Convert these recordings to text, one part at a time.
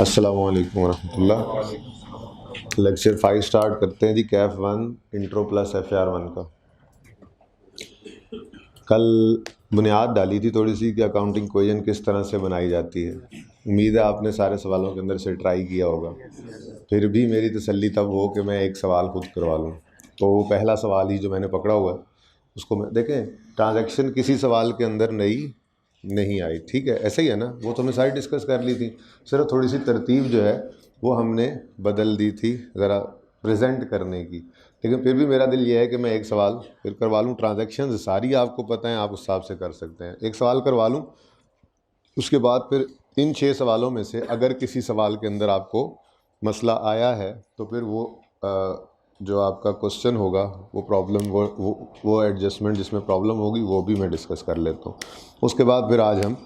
अस्सलामु अलैकुम वरहमतुल्लाह। Lecture 5 start करते हैं जी। कैफ 1 इंट्रो प्लस FR1 का। कल बुनियाद डाली थी थोड़ी सी कि अकाउंटिंग इक्वेशन किस तरह से बनाई जाती है। उम्मीद है आपने सारे सवालों के अंदर से ट्राई किया होगा। फिर भी मेरी तसल्ली तब हो कि मैं एक सवाल खुद करवा लूँ। तो वो पहला सवाल ही जो मैंने पकड़ा हुआ है उसको मैं देखें। ट्रांजैक्शन किसी सवाल के अंदर नई नहीं आई, ठीक है, ऐसे ही है ना। वो तो हमने सारी डिस्कस कर ली थी, सिर्फ थोड़ी सी तरतीब जो है वो हमने बदल दी थी ज़रा प्रेजेंट करने की। लेकिन फिर भी मेरा दिल ये है कि मैं एक सवाल फिर करवा लूँ। ट्रांजैक्शन सारी आपको पता है, आप उस हिसाब से कर सकते हैं। एक सवाल करवा लूँ, उसके बाद फिर इन 6 सवालों में से अगर किसी सवाल के अंदर आपको मसला आया है तो फिर वो जो आपका क्वेश्चन होगा वो प्रॉब्लम वो एडजस्टमेंट जिसमें प्रॉब्लम होगी वो भी मैं डिस्कस कर लेता हूँ। उसके बाद फिर आज हम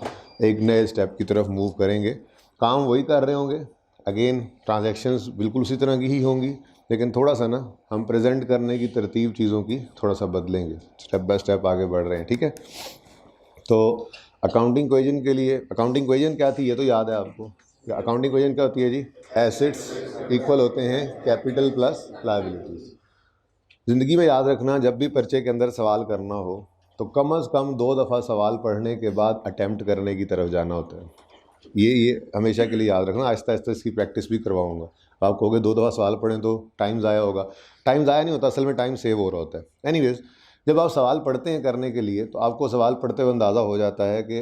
एक नए स्टेप की तरफ मूव करेंगे। काम वही कर रहे होंगे, अगेन ट्रांजैक्शंस बिल्कुल उसी तरह की ही होंगी, लेकिन थोड़ा सा ना हम प्रेजेंट करने की तरतीब चीज़ों की थोड़ा सा बदलेंगे। स्टेप बाय स्टेप आगे बढ़ रहे हैं, ठीक है। तो अकाउंटिंग इक्वेशन के लिए, अकाउंटिंग इक्वेशन क्या थी ये तो याद है आपको। अकाउंटिंग इक्वेशन क्या होती है जी? एसेट्स इक्वल होते हैं कैपिटल प्लस लायबिलिटीज। ज़िंदगी में याद रखना, जब भी पर्चे के अंदर सवाल करना हो तो कम से कम 2 दफ़ा सवाल पढ़ने के बाद अटैम्प्ट करने की तरफ जाना होता है। ये हमेशा के लिए याद रखना। आहिस्ता आहिस्ता इसकी प्रैक्टिस भी करवाऊंगा। आप कहोगे 2 दफ़ा सवाल पढ़ें तो टाइम ज़ाया होगा। टाइम ज़ाया नहीं होता, असल में टाइम सेव हो रहा होता है। एनीवेज, जब आप सवाल पढ़ते हैं करने के लिए तो आपको सवाल पढ़ते हुए अंदाज़ा हो जाता है कि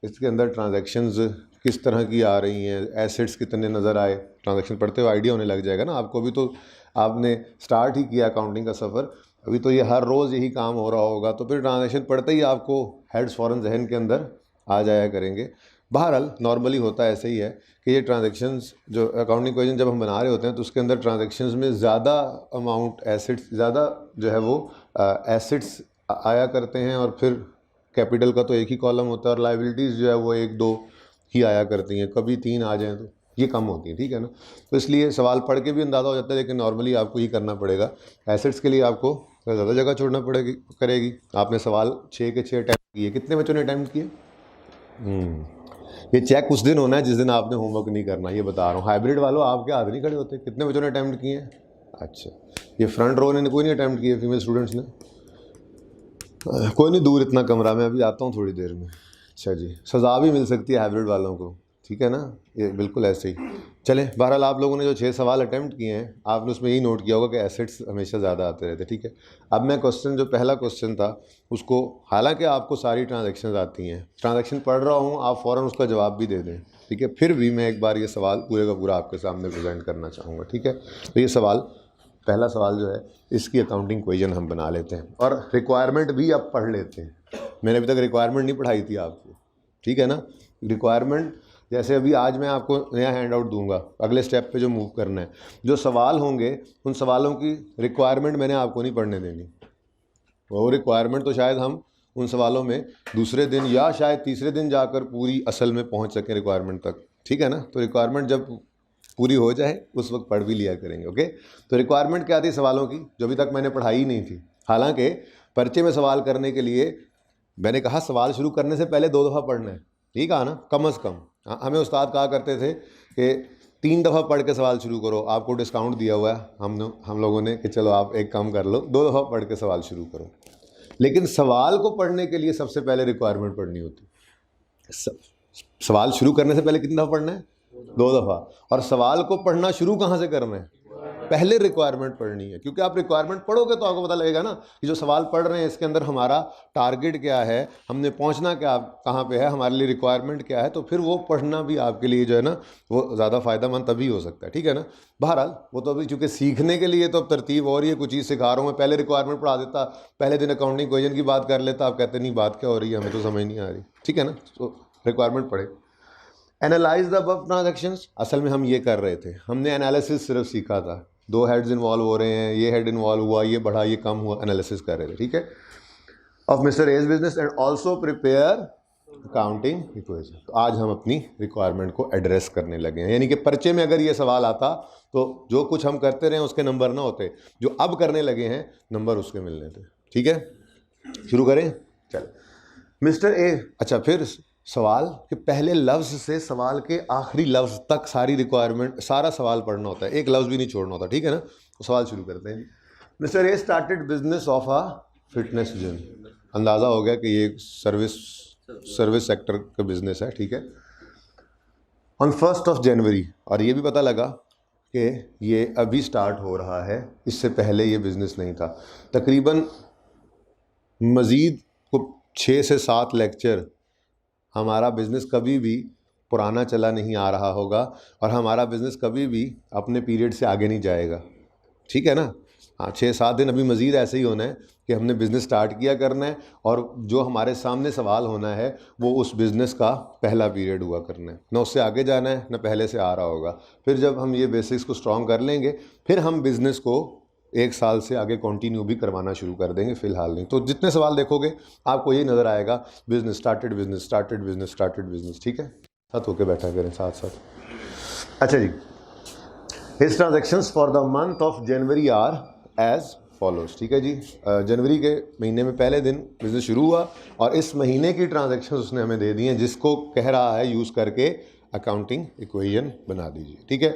इसके अंदर ट्रांजैक्शंस किस तरह की आ रही हैं, एसेट्स कितने नज़र आए। ट्रांजैक्शन पढ़ते हुए आइडिया होने लग जाएगा ना आपको। भी तो आपने स्टार्ट ही किया अकाउंटिंग का सफ़र, अभी तो ये हर रोज़ यही काम हो रहा होगा, तो फिर ट्रांजैक्शन पढ़ते ही आपको हेड्स फ़ौरन जहन के अंदर आ जाया करेंगे। बहरहाल नॉर्मली होता ऐसे ही है कि ये ट्रांजैक्शंस जो अकाउंटिंग इक्वेशन जब हम बना रहे होते हैं तो उसके अंदर ट्रांजैक्शंस में ज़्यादा अमाउंट एसेट्स, ज़्यादा जो है वो एसेट्स आया करते हैं, और फिर कैपिटल का तो एक ही कॉलम होता है और लाइबिलिटीज़ जो है वो 1-2 ही आया करती हैं। कभी 3 आ जाएँ तो ये कम होती है, ठीक है ना। तो इसलिए सवाल पढ़ के भी अंदाज़ा हो जाता है, लेकिन नॉर्मली आपको ये करना पड़ेगा। एसेट्स के लिए आपको ज़्यादा जगह छोड़ना करेगी। आपने सवाल 6 के 6 अटैम्प्ट किए। कितने बच्चों ने अटैम्प्ट किए? ये चेक उस दिन होना है जिस दिन आपने होमवर्क नहीं करना, ये बता रहा हूँ। हाइब्रिड वालों आपके हाथ नहीं खड़े होते। कितने बच्चों ने अटैम्प्ट किए हैं? अच्छा, ये फ्रंट रो ने कोई नहीं अटैम्प्ट किए? फीमेल स्टूडेंट्स ने? कोई नहीं, दूर इतना कमरा, मैं अभी आता हूँ थोड़ी देर में। अच्छा जी, सज़ा भी मिल सकती है हाइब्रिड वालों को, ठीक है ना। ये बिल्कुल ऐसे ही चलें। बहरहाल आप लोगों ने जो 6 सवाल अटैम्प्ट किए हैं, आपने उसमें यही नोट किया होगा कि एसेट्स हमेशा ज़्यादा आते रहते, ठीक है। अब मैं क्वेश्चन, जो पहला क्वेश्चन था उसको, हालांकि आपको सारी ट्रांजैक्शंस आती हैं, ट्रांजैक्शन पढ़ रहा हूँ, आप फ़ौरन उसका जवाब भी दे दें, ठीक है। फिर भी मैं एक बार ये सवाल पूरे का पूरा आपके सामने प्रेजेंट करना चाहूँगा, ठीक है। तो ये सवाल, पहला सवाल जो है, इसकी अकाउंटिंग इक्वेशन हम बना लेते हैं और रिक्वायरमेंट भी अब पढ़ लेते हैं। मैंने अभी तक रिक्वायरमेंट नहीं पढ़ाई थी आपको, ठीक है ना। रिक्वायरमेंट जैसे अभी आज मैं आपको नया हैंड आउट दूंगा, अगले स्टेप पे जो मूव करना है, जो सवाल होंगे उन सवालों की रिक्वायरमेंट मैंने आपको नहीं पढ़ने देनी। वो रिक्वायरमेंट तो शायद हम उन सवालों में दूसरे दिन या शायद तीसरे दिन जाकर पूरी असल में पहुंच सकें रिक्वायरमेंट तक, ठीक है ना। तो रिक्वायरमेंट जब पूरी हो जाए उस वक्त पढ़ भी लिया करेंगे, ओके। तो रिक्वायरमेंट क्या थी सवालों की, जो अभी तक मैंने पढ़ाई ही नहीं थी। हालांकि पर्चे में सवाल करने के लिए मैंने कहा सवाल शुरू करने से पहले 2 दफ़ा पढ़ना है, ठीक है ना, कम से कम। हमें उस्ताद कहा करते थे कि 3 दफ़ा पढ़ के सवाल शुरू करो, आपको डिस्काउंट दिया हुआ है हम लोगों ने कि चलो आप एक काम कर लो, 2 दफ़ा पढ़ के सवाल शुरू करो। लेकिन सवाल को पढ़ने के लिए सबसे पहले रिक्वायरमेंट पढ़नी होती है। सवाल शुरू करने से पहले कितनी दफ़ा पढ़ना है? 2 दफ़ा। और सवाल को पढ़ना शुरू कहाँ से करना है? पहले रिक्वायरमेंट पढ़नी है, क्योंकि आप रिक्वायरमेंट पढ़ोगे तो आपको पता लगेगा ना कि जो सवाल पढ़ रहे हैं इसके अंदर हमारा टारगेट क्या है, हमने पहुंचना क्या कहाँ पे है, हमारे लिए रिक्वायरमेंट क्या है। तो फिर वो पढ़ना भी आपके लिए जो है ना वो ज़्यादा फ़ायदेमंद तभी हो सकता है, ठीक है ना। बहरहाल वो तो अभी चूँकि सीखने के लिए तो अब तरतीब और ये कुछ चीज़ सिखा रहा हूँ मैं। पहले रिक्वायरमेंट पढ़ा देता, पहले दिन अकाउंटिंग इक्वेशन की बात कर लेता, आप कहते नहीं बात क्या हो रही है, हमें तो समझ नहीं आ रही, ठीक है ना। तो रिक्वायरमेंट पढ़े। एनालाइज द अबव ट्रांजैक्शंस, असल में हम ये कर रहे थे, हमने एनालिसिस सिर्फ सीखा था। 2 हेड्स इन्वॉल्व हो रहे हैं, ये हेड इन्वॉल्व हुआ, ये बढ़ा, ये कम हुआ, एनालिसिस कर रहे थे, ठीक है, of mister as business and also prepare accounting equation. तो आज हम अपनी रिक्वायरमेंट को एड्रेस करने लगे हैं। यानी कि पर्चे में अगर ये सवाल आता तो जो कुछ हम करते रहे उसके नंबर ना होते, जो अब करने लगे हैं नंबर उसके मिलने थे, ठीक है। शुरू करें, चल मिस्टर ए। अच्छा, फिर सवाल के पहले लफ्ज़ से सवाल के आखिरी लफ्ज़ तक सारी रिक्वायरमेंट, सारा सवाल पढ़ना होता है, एक लफ्ज़ भी नहीं छोड़ना होता, ठीक है ना। तो सवाल शुरू करते हैं। Mister A started business of a fitness gym. अंदाज़ा हो गया कि ये सर्विस सेक्टर का बिजनेस है, ठीक है। ऑन 1 जनवरी, और ये भी पता लगा कि ये अभी स्टार्ट हो रहा है, इससे पहले ये बिज़नेस नहीं था। तकरीबन मज़ीद को 6 से 7 लेक्चर हमारा बिज़नेस कभी भी पुराना चला नहीं आ रहा होगा, और हमारा बिज़नेस कभी भी अपने पीरियड से आगे नहीं जाएगा, ठीक है ना। हाँ, 6-7 दिन अभी मज़ीद ऐसे ही होना है कि हमने बिज़नेस स्टार्ट किया करना है, और जो हमारे सामने सवाल होना है वो उस बिज़नेस का पहला पीरियड हुआ करना है, ना उससे आगे जाना है ना पहले से आ रहा होगा। फिर जब हम ये बेसिक्स को स्ट्रॉन्ग कर लेंगे, फिर हम बिज़नेस को 1 साल से आगे कंटिन्यू भी करवाना शुरू कर देंगे, फ़िलहाल नहीं। तो जितने सवाल देखोगे आपको यही नज़र आएगा, business started, business started, business started, business, ठीक है। साथ होकर बैठा करें साथ साथ। अच्छा जी, his transactions for the month of January are as follows, ठीक है जी। जनवरी के महीने में पहले दिन बिज़नेस शुरू हुआ, और इस महीने की ट्रांजेक्शंस उसने हमें दे दी हैं, जिसको कह रहा है यूज़ करके अकाउंटिंग इक्वेशन बना दीजिए, ठीक है।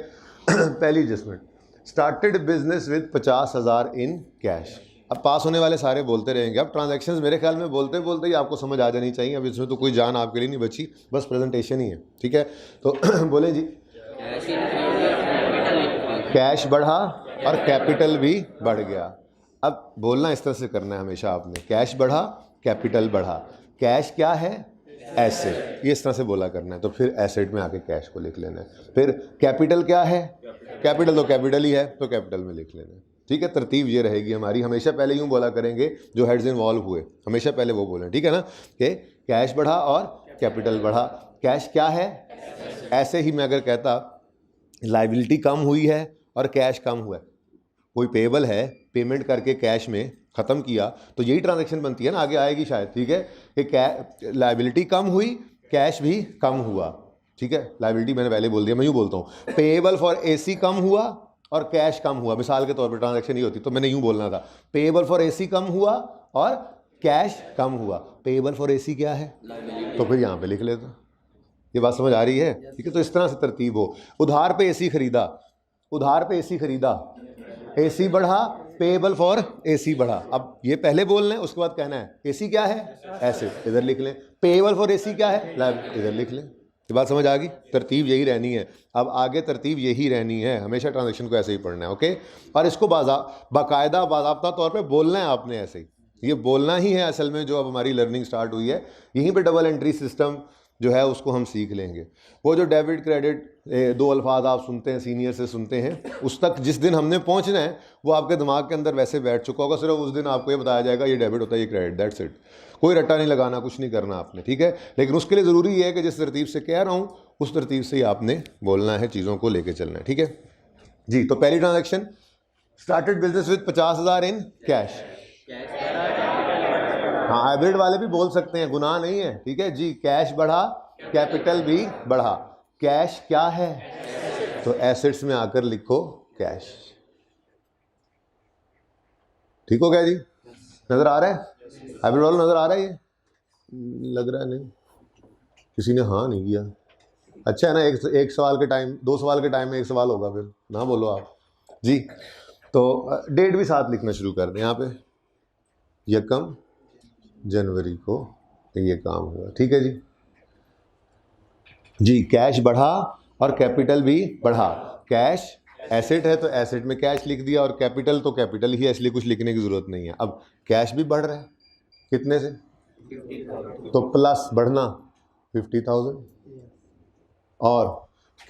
पहली adjustment, started business with 50,000 in cash. अब पास होने वाले सारे बोलते रहेंगे। अब ट्रांजैक्शंस मेरे ख्याल में बोलते बोलते ही आपको समझ आ जानी चाहिए। अब इसमें तो कोई जान आपके लिए नहीं बची, बस प्रेजेंटेशन ही है, ठीक है। तो बोले जी, कैश बढ़ा और कैपिटल भी बढ़ गया। अब बोलना इस तरह से करना है हमेशा आपने, कैश बढ़ा कैपिटल बढ़ा। कैश क्या है? एसेट, ये इस तरह से बोला करना है। तो फिर एसेट में आके कैश को लिख लेना है। फिर कैपिटल क्या है? कैपिटल तो कैपिटल ही है, तो कैपिटल में लिख लेना है, ठीक है। तरतीब ये रहेगी हमारी, हमेशा पहले यूँ बोला करेंगे जो हेड्स इन्वॉल्व हुए, हमेशा पहले वो बोलें, ठीक है ना, कि कैश बढ़ा और कैपिटल बढ़ा। कैश क्या है? ऐसे ही मैं अगर कहता लाइबिलिटी कम हुई है और कैश कम हुआ है, कोई पेबल है, पेमेंट करके कैश में ख़त्म किया, तो यही ट्रांजैक्शन बनती है ना, आगे आएगी शायद, ठीक है, कि लाइबिलिटी कम हुई, कैश भी कम हुआ, ठीक है। लाइबिलिटी मैंने पहले बोल दिया, मैं यूँ बोलता हूँ, पेएबल फॉर एसी कम हुआ और कैश कम हुआ, मिसाल के तौर पर ट्रांजैक्शन ही होती, तो मैंने यूँ बोलना था, पेएबल फॉर एसी कम हुआ और कैश कम हुआ। पेएबल फॉर एसी क्या है? तो फिर यहाँ पे लिख लेता। ये बात समझ आ रही है, ठीक है। तो इस तरह से तरतीब हो। उधार पे एसी खरीदा, उधार पे एसी खरीदा, एसी बढ़ा, पेएबल फॉर एसी बढ़ा। अब ये पहले बोलना है, उसके बाद कहना है एसी क्या है? एसेट, इधर लिख लें। पेएबल फॉर एसी क्या है? लायबिलिटी, इधर लिख लें। ये बात समझ आ गई? तरतीब यही रहनी है, अब आगे तरतीब यही रहनी है, हमेशा ट्रांजैक्शन को ऐसे ही पढ़ना है, ओके। और इसको बाकायदा बाज़ाब्ता तौर पे बोलना है आपने, ऐसे ही ये बोलना ही है असल में। जो अब हमारी लर्निंग स्टार्ट हुई है, यहीं पे डबल एंट्री सिस्टम जो है उसको हम सीख लेंगे। वो जो डेबिट क्रेडिट दो अल्फाज आप सुनते हैं, सीनियर से सुनते हैं, उस तक जिस दिन हमने पहुंचना है वो आपके दिमाग के अंदर वैसे बैठ चुका होगा। सिर्फ उस दिन आपको ये बताया जाएगा ये डेबिट होता है, ये क्रेडिट, दैट्स इट। कोई रट्टा नहीं लगाना, कुछ नहीं करना आपने, ठीक है। लेकिन उसके लिए ज़रूरी है कि जिस तरतीब से कह रहा हूँ उस तरतीब से ही आपने बोलना है, चीज़ों को लेके चलना है, ठीक है जी। तो पहली transaction, started business with 50,000 in cash. हाँ, हाइब्रिड वाले भी बोल सकते हैं, गुनाह नहीं है, ठीक है जी। कैश बढ़ा, कैपिटल भी बढ़ा। कैश क्या है? तो एसेट्स में आकर लिखो कैश। ठीक हो गया जी? नजर आ रहा है? हाइब्रिड वाला नजर आ रहा है? ये लग रहा है नहीं, किसी ने हाँ नहीं किया। अच्छा है ना, एक सवाल के टाइम, 2 सवाल के टाइम में 1 सवाल होगा, फिर ना बोलो आप जी। तो डेट भी साथ लिखना शुरू कर दें यहाँ पे, 1 जनवरी को ये काम हुआ, ठीक है जी। जी, कैश बढ़ा और कैपिटल भी बढ़ा। कैश एसेट है तो एसेट में कैश लिख दिया, और कैपिटल तो कैपिटल ही है, इसलिए कुछ लिखने की ज़रूरत नहीं है। अब कैश भी बढ़ रहा है, कितने से? तो प्लस बढ़ना 50,000, और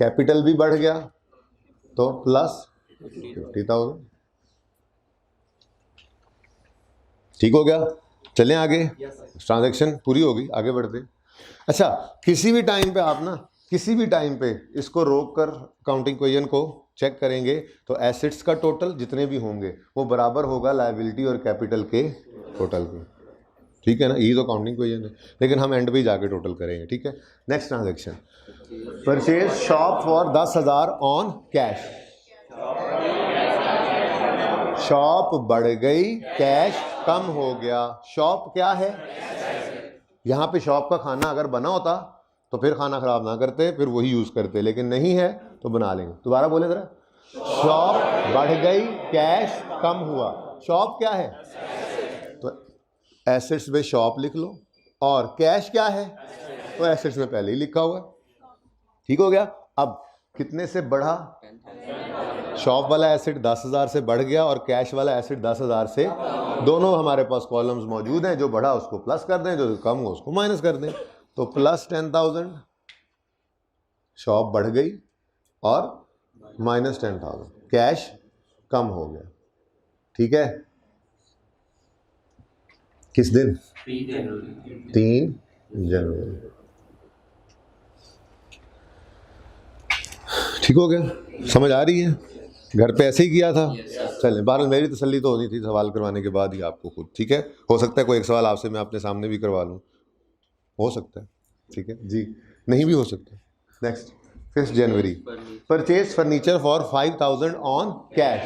कैपिटल भी बढ़ गया तो प्लस 50,000। ठीक हो गया? चलें आगे, ट्रांजैक्शन पूरी होगी, आगे बढ़ते। अच्छा, किसी भी टाइम पे आप ना, किसी भी टाइम पे इसको रोक कर काउंटिंग इक्वेशन को चेक करेंगे तो एसेट्स का टोटल जितने भी होंगे वो बराबर होगा लायबिलिटी और कैपिटल के टोटल के, ठीक है ना। यही तो काउंटिंग इक्वेशन है, लेकिन हम एंड पे ही जाके टोटल करेंगे, ठीक है। Next transaction, purchase shop for 10,000 on cash. Shop बढ़ गई, कैश कम हो गया। शॉप क्या है? यहाँ पे शॉप का खाना अगर बना होता तो फिर खाना ख़राब ना करते, फिर वही यूज़ करते, लेकिन नहीं है तो बना लेंगे। दोबारा बोले ज़रा, शॉप बढ़ गई, कैश कम हुआ। शॉप क्या है? तो एसेट्स में शॉप लिख लो, और कैश क्या है? तो एसेट्स में पहले ही लिखा हुआ है। ठीक हो गया। अब कितने से बढ़ा? शॉप वाला एसेट 10,000 से बढ़ गया और कैश वाला एसेट 10,000 से, दोनों हमारे पास कॉलम्स मौजूद हैं। जो बढ़ा उसको प्लस कर दें, जो कम हो उसको माइनस कर दें। तो प्लस 10,000 शॉप बढ़ गई और माइनस 10,000 कैश कम हो गया। ठीक है। किस दिन? 3 जनवरी। ठीक हो गया। समझ आ रही है? घर पे ऐसे ही किया था। चलें, बहरहाल मेरी तसल्ली तो होनी थी सवाल करवाने के बाद ही आपको खुद। ठीक है, हो सकता है कोई एक सवाल आपसे मैं अपने सामने भी करवा लूँ, हो सकता है। ठीक है जी, नहीं भी हो सकता। Next, 5 January, purchase furniture for 5,000 on cash.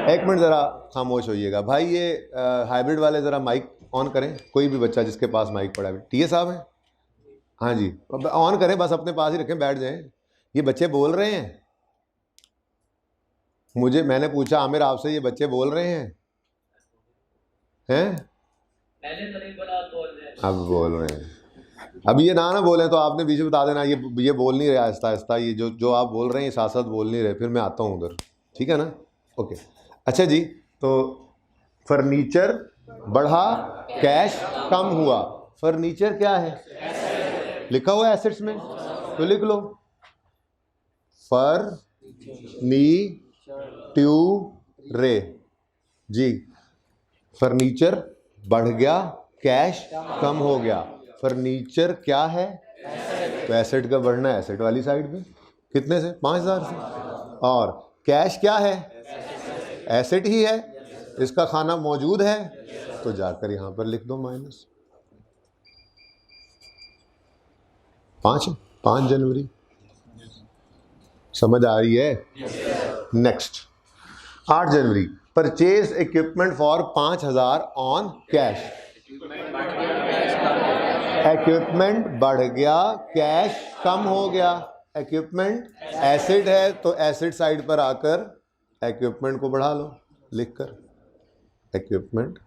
एक मिनट ज़रा खामोश होइएगा भाई। ये हाइब्रिड वाले ज़रा माइक ऑन करें, कोई भी बच्चा जिसके पास माइक पड़ा है। टीए साहब हैं? हाँ जी, ऑन करें, बस अपने पास ही रखें, बैठ जाएं। ये बच्चे बोल रहे हैं मुझे, मैंने पूछा आमिर आपसे, ये बच्चे बोल रहे हैं? मैंने तो नहीं बोला, अब बोल रहे हैं। अब ये ना बोले तो आपने बीच में बता देना, ये बोल नहीं रहे आहिस्ता आहिस्ता, ये जो आप बोल रहे हैं साथ साथ बोल नहीं रहे, फिर मैं आता हूँ उधर। ठीक है ना? ओके। अच्छा जी, तो फर्नीचर बढ़ा, कैश कम हुआ। फर्नीचर क्या है? लिखा हुआ है एसेट्स में, तो लिख लो फर्नीचर जी। फर्नीचर बढ़ गया, कैश कम हो गया। फर्नीचर क्या है? तो एसेट का बढ़ना है एसेट वाली साइड में। कितने से? 5,000 से। और कैश क्या है? एसेट ही है, इसका खाना मौजूद है, तो जाकर यहां पर लिख दो माइनस। 5 जनवरी। समझ आ रही है? Next, 8 January, purchase equipment for 5,000 on cash. Equipment बढ़ गया, कैश कम हो गया। इक्विपमेंट एसेट है, तो एसेट साइड पर आकर इक्विपमेंट को बढ़ा लो लिखकर। इक्विपमेंट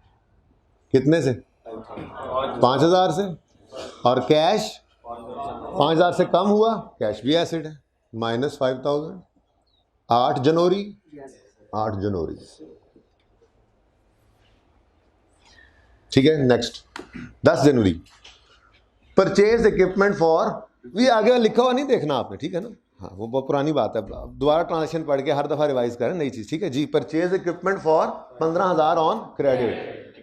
कितने से? 5,000 से। और कैश 5,000 से कम हुआ, कैश भी एसेट है, माइनस 5,000। 8 जनवरी, 8 जनवरी। ठीक है। Next, 10 January, purchase equipment for, ये आगे लिखा हुआ नहीं देखना आपने, ठीक है ना? हाँ, वो बहुत पुरानी बात है, दोबारा ट्रांजेक्शन पढ़ के हर दफा रिवाइज करें नई चीज। ठीक है जी। Purchase equipment for 15,000 on credit.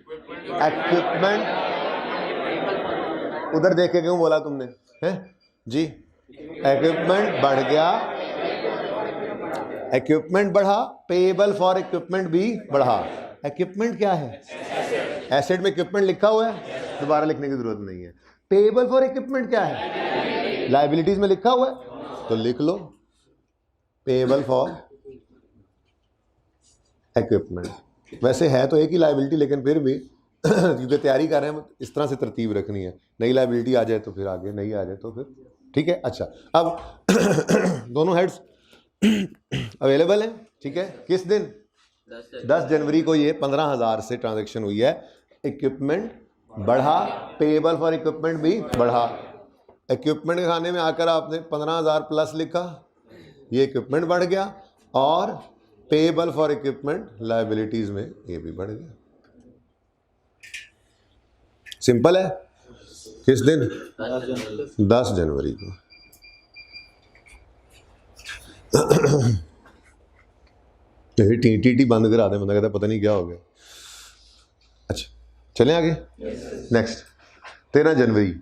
Equipment उधर देख के क्यों बोला तुमने? है जी। इक्विपमेंट बढ़ गया, इक्विपमेंट बढ़ा, पेएबल फॉर इक्विपमेंट भी बढ़ा। इक्विपमेंट क्या है? एसेट में इक्विपमेंट लिखा हुआ है, दोबारा लिखने की जरूरत नहीं है। पेएबल फॉर इक्विपमेंट क्या है? लायबिलिटीज में लिखा हुआ है, तो लिख लो पेएबल फॉर इक्विपमेंट। वैसे है तो एक ही लायबिलिटी, लेकिन फिर भी क्योंकि तैयारी कर रहे हैं, इस तरह से तरतीब रखनी है। नई लायबिलिटी आ जाए तो फिर आगे, नहीं आ जाए तो फिर। ठीक है। अच्छा, अब दोनों हेड्स अवेलेबल हैं। ठीक है। किस दिन? 10 जनवरी को ये 15,000 से ट्रांजैक्शन हुई है। इक्विपमेंट बढ़ा, पेएबल फॉर इक्विपमेंट भी बढ़ा। इक्विपमेंट के खाने में आकर आपने 15,000 प्लस लिखा, ये इक्विपमेंट बढ़ गया, और पेएबल फॉर इक्विपमेंट लायबिलिटीज में ये भी बढ़ गया। सिंपल है। किस दिन? 10 जनवरी को। टी बंद करा दे, बंदा कहता पता नहीं क्या हो गया। अच्छा, चलें आगे। नेक्स्ट, 13 जनवरी,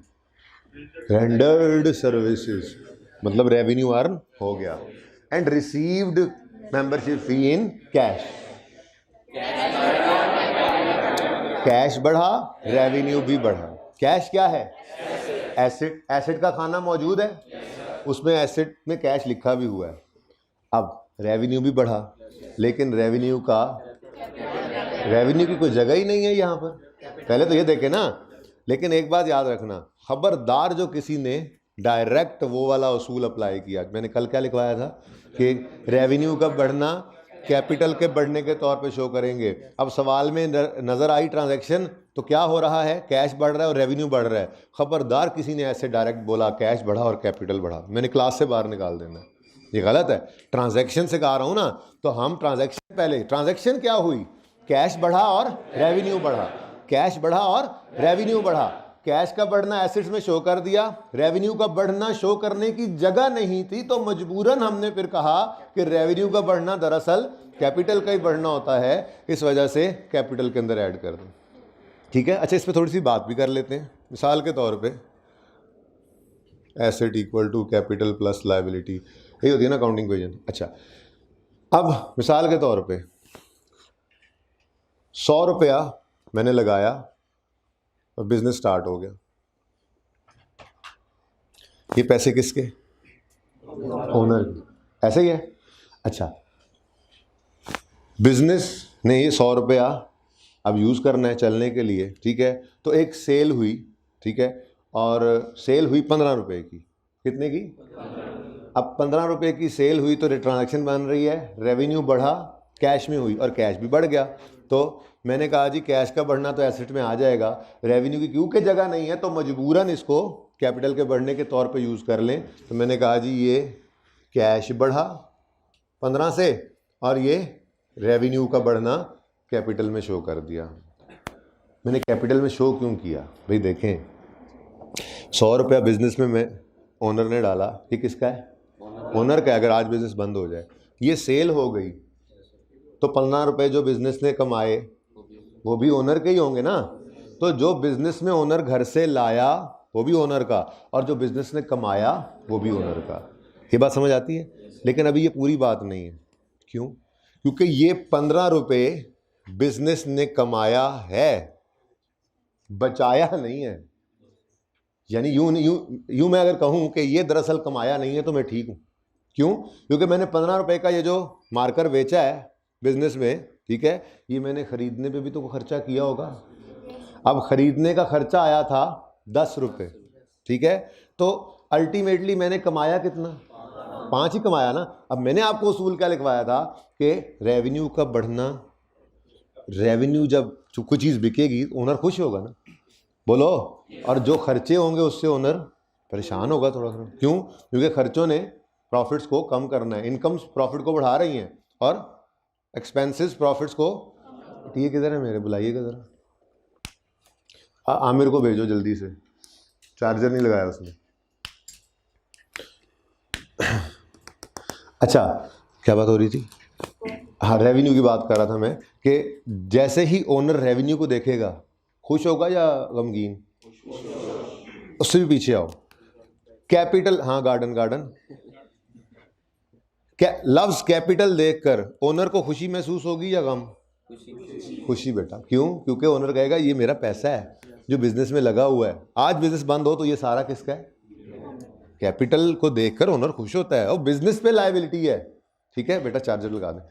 रेंडर्ड सर्विसेज, मतलब रेवेन्यू अर्न हो गया। And received membership fee in cash. Cash बढ़ा, रेवेन्यू भी बढ़ा। कैश क्या है? एसेट। एसेट का खाना मौजूद है, उसमें एसेट में कैश लिखा भी हुआ है। अब रेवेन्यू भी बढ़ा, लेकिन रेवेन्यू की कोई जगह ही नहीं है यहाँ पर, पहले तो ये देखे ना। लेकिन एक बात याद रखना, खबरदार जो किसी ने डायरेक्ट वो वाला उसूल अप्लाई किया, मैंने कल क्या लिखवाया था कि रेवेन्यू का बढ़ना कैपिटल के बढ़ने के तौर पे शो करेंगे। अब सवाल में नज़र आई ट्रांजैक्शन, तो क्या हो रहा है, कैश बढ़ रहा है और रेवेन्यू बढ़ रहा है। खबरदार किसी ने ऐसे डायरेक्ट बोला कैश बढ़ा और कैपिटल बढ़ा, मैंने क्लास से बाहर निकाल देना, ये गलत है। ट्रांजैक्शन से कह रहा हूँ ना, तो हम ट्रांजैक्शन, पहले ट्रांजैक्शन क्या हुई, कैश बढ़ा और रेवेन्यू बढ़ा, कैश बढ़ा और रेवेन्यू बढ़ा। कैश का बढ़ना एसेट्स में शो कर दिया, रेवेन्यू का बढ़ना शो करने की जगह नहीं थी, तो मजबूरन हमने फिर कहा कि रेवेन्यू का बढ़ना दरअसल कैपिटल का ही बढ़ना होता है, इस वजह से कैपिटल के अंदर ऐड कर दो। ठीक है, अच्छा इस पर थोड़ी सी बात भी कर लेते हैं। मिसाल के तौर पे asset equal to capital plus liability, यही होती है ना अकाउंटिंग इक्वेशन। अच्छा, अब मिसाल के तौर पे 100 रुपया मैंने लगाया और बिजनेस स्टार्ट हो गया, ये पैसे किसके, ओनर के, ऐसे ही है। अच्छा, बिजनेस ने ये 100 रुपया अब यूज़ करना है चलने के लिए, ठीक है, तो एक सेल हुई, ठीक है, और सेल हुई 15 रुपये की, कितने की, अब 15 रुपये की सेल हुई तो ट्रांजैक्शन बन रही है, रेवेन्यू बढ़ा, कैश में हुई और कैश भी बढ़ गया। तो मैंने कहा जी कैश का बढ़ना तो एसेट में आ जाएगा, रेवेन्यू की क्योंकि जगह नहीं है तो मजबूरन इसको कैपिटल के बढ़ने के तौर पे यूज़ कर लें। तो मैंने कहा जी ये कैश बढ़ा 15 से और ये रेवेन्यू का बढ़ना कैपिटल में शो कर दिया। मैंने कैपिटल में शो क्यों किया भाई, देखें 100 रुपया बिजनेस में मैं ओनर ने डाला, ये किसका है, ओनर का। अगर आज बिजनेस बंद हो जाए, ये सेल हो गई, तो 15 रुपये जो बिजनेस ने कमाए वो भी ओनर के ही होंगे ना। तो जो बिजनेस में ओनर घर से लाया वो भी ओनर का, और जो बिजनेस ने कमाया वो भी ओनर का। ये बात समझ आती है। लेकिन अभी ये पूरी बात नहीं है, क्यों, क्योंकि ये 15 रुपये बिजनेस ने कमाया है, बचाया नहीं है। यानी यूं मैं अगर कहूं कि ये दरअसल कमाया नहीं है तो मैं ठीक हूं। क्यों, क्योंकि मैंने 15 रुपये का ये जो मार्कर बेचा है बिजनेस में, ठीक है, ये मैंने खरीदने पे भी तो खर्चा किया होगा। अब खरीदने का खर्चा आया था 10 रुपये, ठीक है, तो अल्टीमेटली मैंने कमाया कितना, 5 ही कमाया ना। अब मैंने आपको उसूल क्या लिखवाया था कि रेवेन्यू का बढ़ना, रेवेन्यू जब कोई चीज़ बिकेगी ओनर खुश होगा ना, बोलो, और जो खर्चे होंगे उससे ओनर परेशान होगा थोड़ा सा। क्यों, क्योंकि खर्चों ने प्रॉफिट्स को कम करना है, इनकम्स प्रॉफिट को बढ़ा रही हैं और एक्सपेंसेस प्रॉफिट्स को। ये किधर है मेरे, बुलाइएगा ज़रा, आमिर को भेजो जल्दी से, चार्जर नहीं लगाया उसने। अच्छा, क्या बात हो रही थी, हाँ रेवेन्यू की बात कर रहा था मैं, कि जैसे ही ओनर रेवेन्यू को देखेगा खुश होगा या गमगीन, उससे भी पीछे आओ। कैपिटल, हाँ गार्डन लव्स कैपिटल देखकर ओनर को खुशी महसूस होगी या गम, खुशी बेटा। क्यों, क्योंकि ओनर कहेगा ये मेरा पैसा है जो बिजनेस में लगा हुआ है, आज बिजनेस बंद हो तो ये सारा किसका है, कैपिटल को देखकर ओनर खुश होता है। और बिजनेस पे लायबिलिटी है, ठीक है बेटा, चार्जर लगा दें।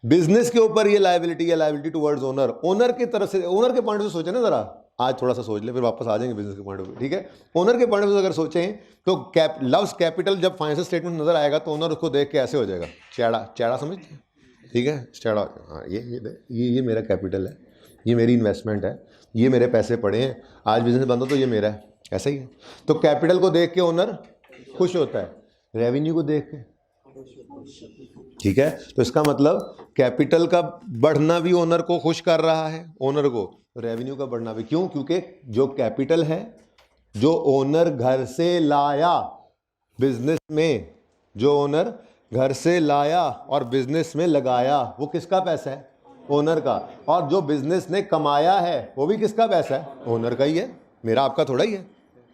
बिजनेस के ऊपर ये लायबिलिटी है, लायबिलिटी टुवर्ड्स ओनर, ओनर की तरफ से, ओनर के पॉइंट से सोचे ना जरा, आज थोड़ा सा सोच ले फिर वापस आ जाएंगे बिजनेस के पॉइंट ऑफ व्यू, ठीक है। ओनर के पॉइंट ऑफ व्यू अगर सोचें तो लव्स कैपिटल जब फाइनेंशियल स्टेटमेंट नजर आएगा तो ओनर उसको देख के ऐसे हो जाएगा, चैड़ा समझते हैं, ठीक है, चैड़ा, हाँ ये मेरा कैपिटल है, ये मेरी इन्वेस्टमेंट है, ये मेरे पैसे पड़े हैं, आज बिजनेस बंद हो तो ये मेरा है, ऐसा ही है। तो कैपिटल को देख के ओनर खुश होता है, रेवेन्यू को देख के, ठीक है। तो इसका मतलब कैपिटल का बढ़ना भी ओनर को खुश कर रहा है, ओनर को, रेवेन्यू का बढ़ना भी। क्यों, क्योंकि जो कैपिटल है जो ओनर घर से लाया बिजनेस में, जो ओनर घर से लाया और बिजनेस में लगाया, वो किसका पैसा है, ओनर का। और जो बिजनेस ने कमाया है वो भी किसका पैसा है, ओनर का ही है, मेरा आपका थोड़ा ही है।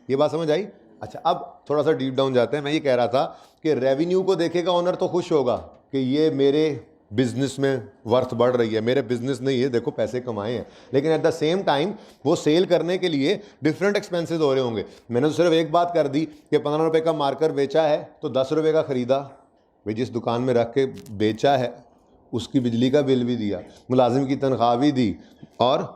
ये बात समझ आई। अच्छा, अब थोड़ा सा डीप डाउन जाते हैं। मैं ये कह रहा था कि रेवेन्यू को देखेगा ओनर तो खुश होगा कि ये मेरे बिजनेस में वर्थ बढ़ रही है, मेरे बिजनेस ने ये देखो पैसे कमाए हैं। लेकिन एट द सेम टाइम वो सेल करने के लिए डिफरेंट एक्सपेंसेस हो रहे होंगे। मैंने तो सिर्फ एक बात कर दी कि 15 रुपये का मार्कर बेचा है तो 10 रुपये का ख़रीदा, भाई जिस दुकान में रख के बेचा है उसकी बिजली का बिल भी दिया, मुलाजिम की तनख्वाह भी दी और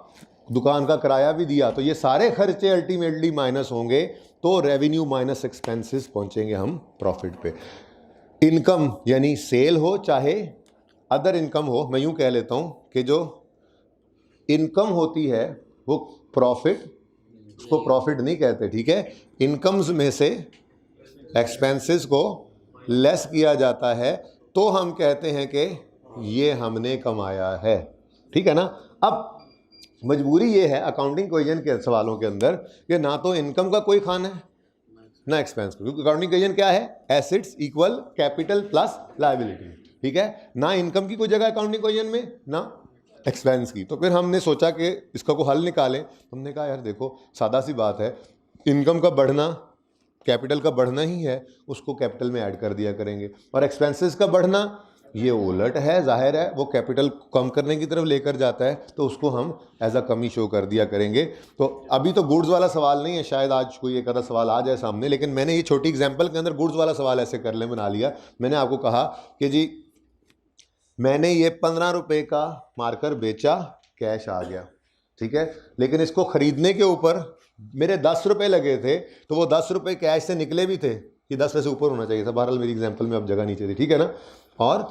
दुकान का किराया भी दिया, तो ये सारे खर्चे अल्टीमेटली माइनस होंगे, तो रेवेन्यू माइनस एक्सपेंसेस पहुंचेंगे हम प्रॉफिट पे। इनकम यानी सेल हो चाहे अदर इनकम हो, मैं यूं कह लेता हूं कि जो इनकम होती है वो प्रॉफिट, उसको प्रॉफिट नहीं कहते, ठीक है। इनकम्स में से एक्सपेंसेस को लेस किया जाता है तो हम कहते हैं कि ये हमने कमाया है, ठीक है ना। अब मजबूरी ये है अकाउंटिंग इक्वेशन के सवालों के अंदर कि ना तो इनकम का कोई खाना है ना एक्सपेंस का, क्योंकि अकाउंटिंग इक्वेशन क्या है, assets equal capital plus liability, ठीक है। ना इनकम की कोई जगह अकाउंटिंग इक्वेशन में, ना एक्सपेंस की। तो फिर हमने सोचा कि इसका को हल निकालें। हमने कहा यार देखो सादा सी बात है, इनकम का बढ़ना कैपिटल का बढ़ना ही है, उसको कैपिटल में ऐड कर दिया करेंगे, और एक्सपेंसेस का बढ़ना ये उलट है, जाहिर है वो कैपिटल कम करने की तरफ लेकर जाता है, तो उसको हम एज अ कमी शो कर दिया करेंगे। तो अभी तो गुड्स वाला सवाल नहीं है, शायद आज कोई एक आधा सवाल आ जाए सामने, लेकिन मैंने ये छोटी एग्जांपल के अंदर गुड्स वाला सवाल ऐसे कर ले बना लिया। मैंने आपको कहा कि जी मैंने ये 15 रुपये का मार्कर बेचा, कैश आ गया, ठीक है, लेकिन इसको खरीदने के ऊपर मेरे 10 रुपये लगे थे, तो वो 10 रुपये कैश से निकले भी थे कि 10 से ऊपर होना चाहिए था, बहरहाल मेरी एग्जांपल में अब जगह नीचे थी, ठीक है ना, और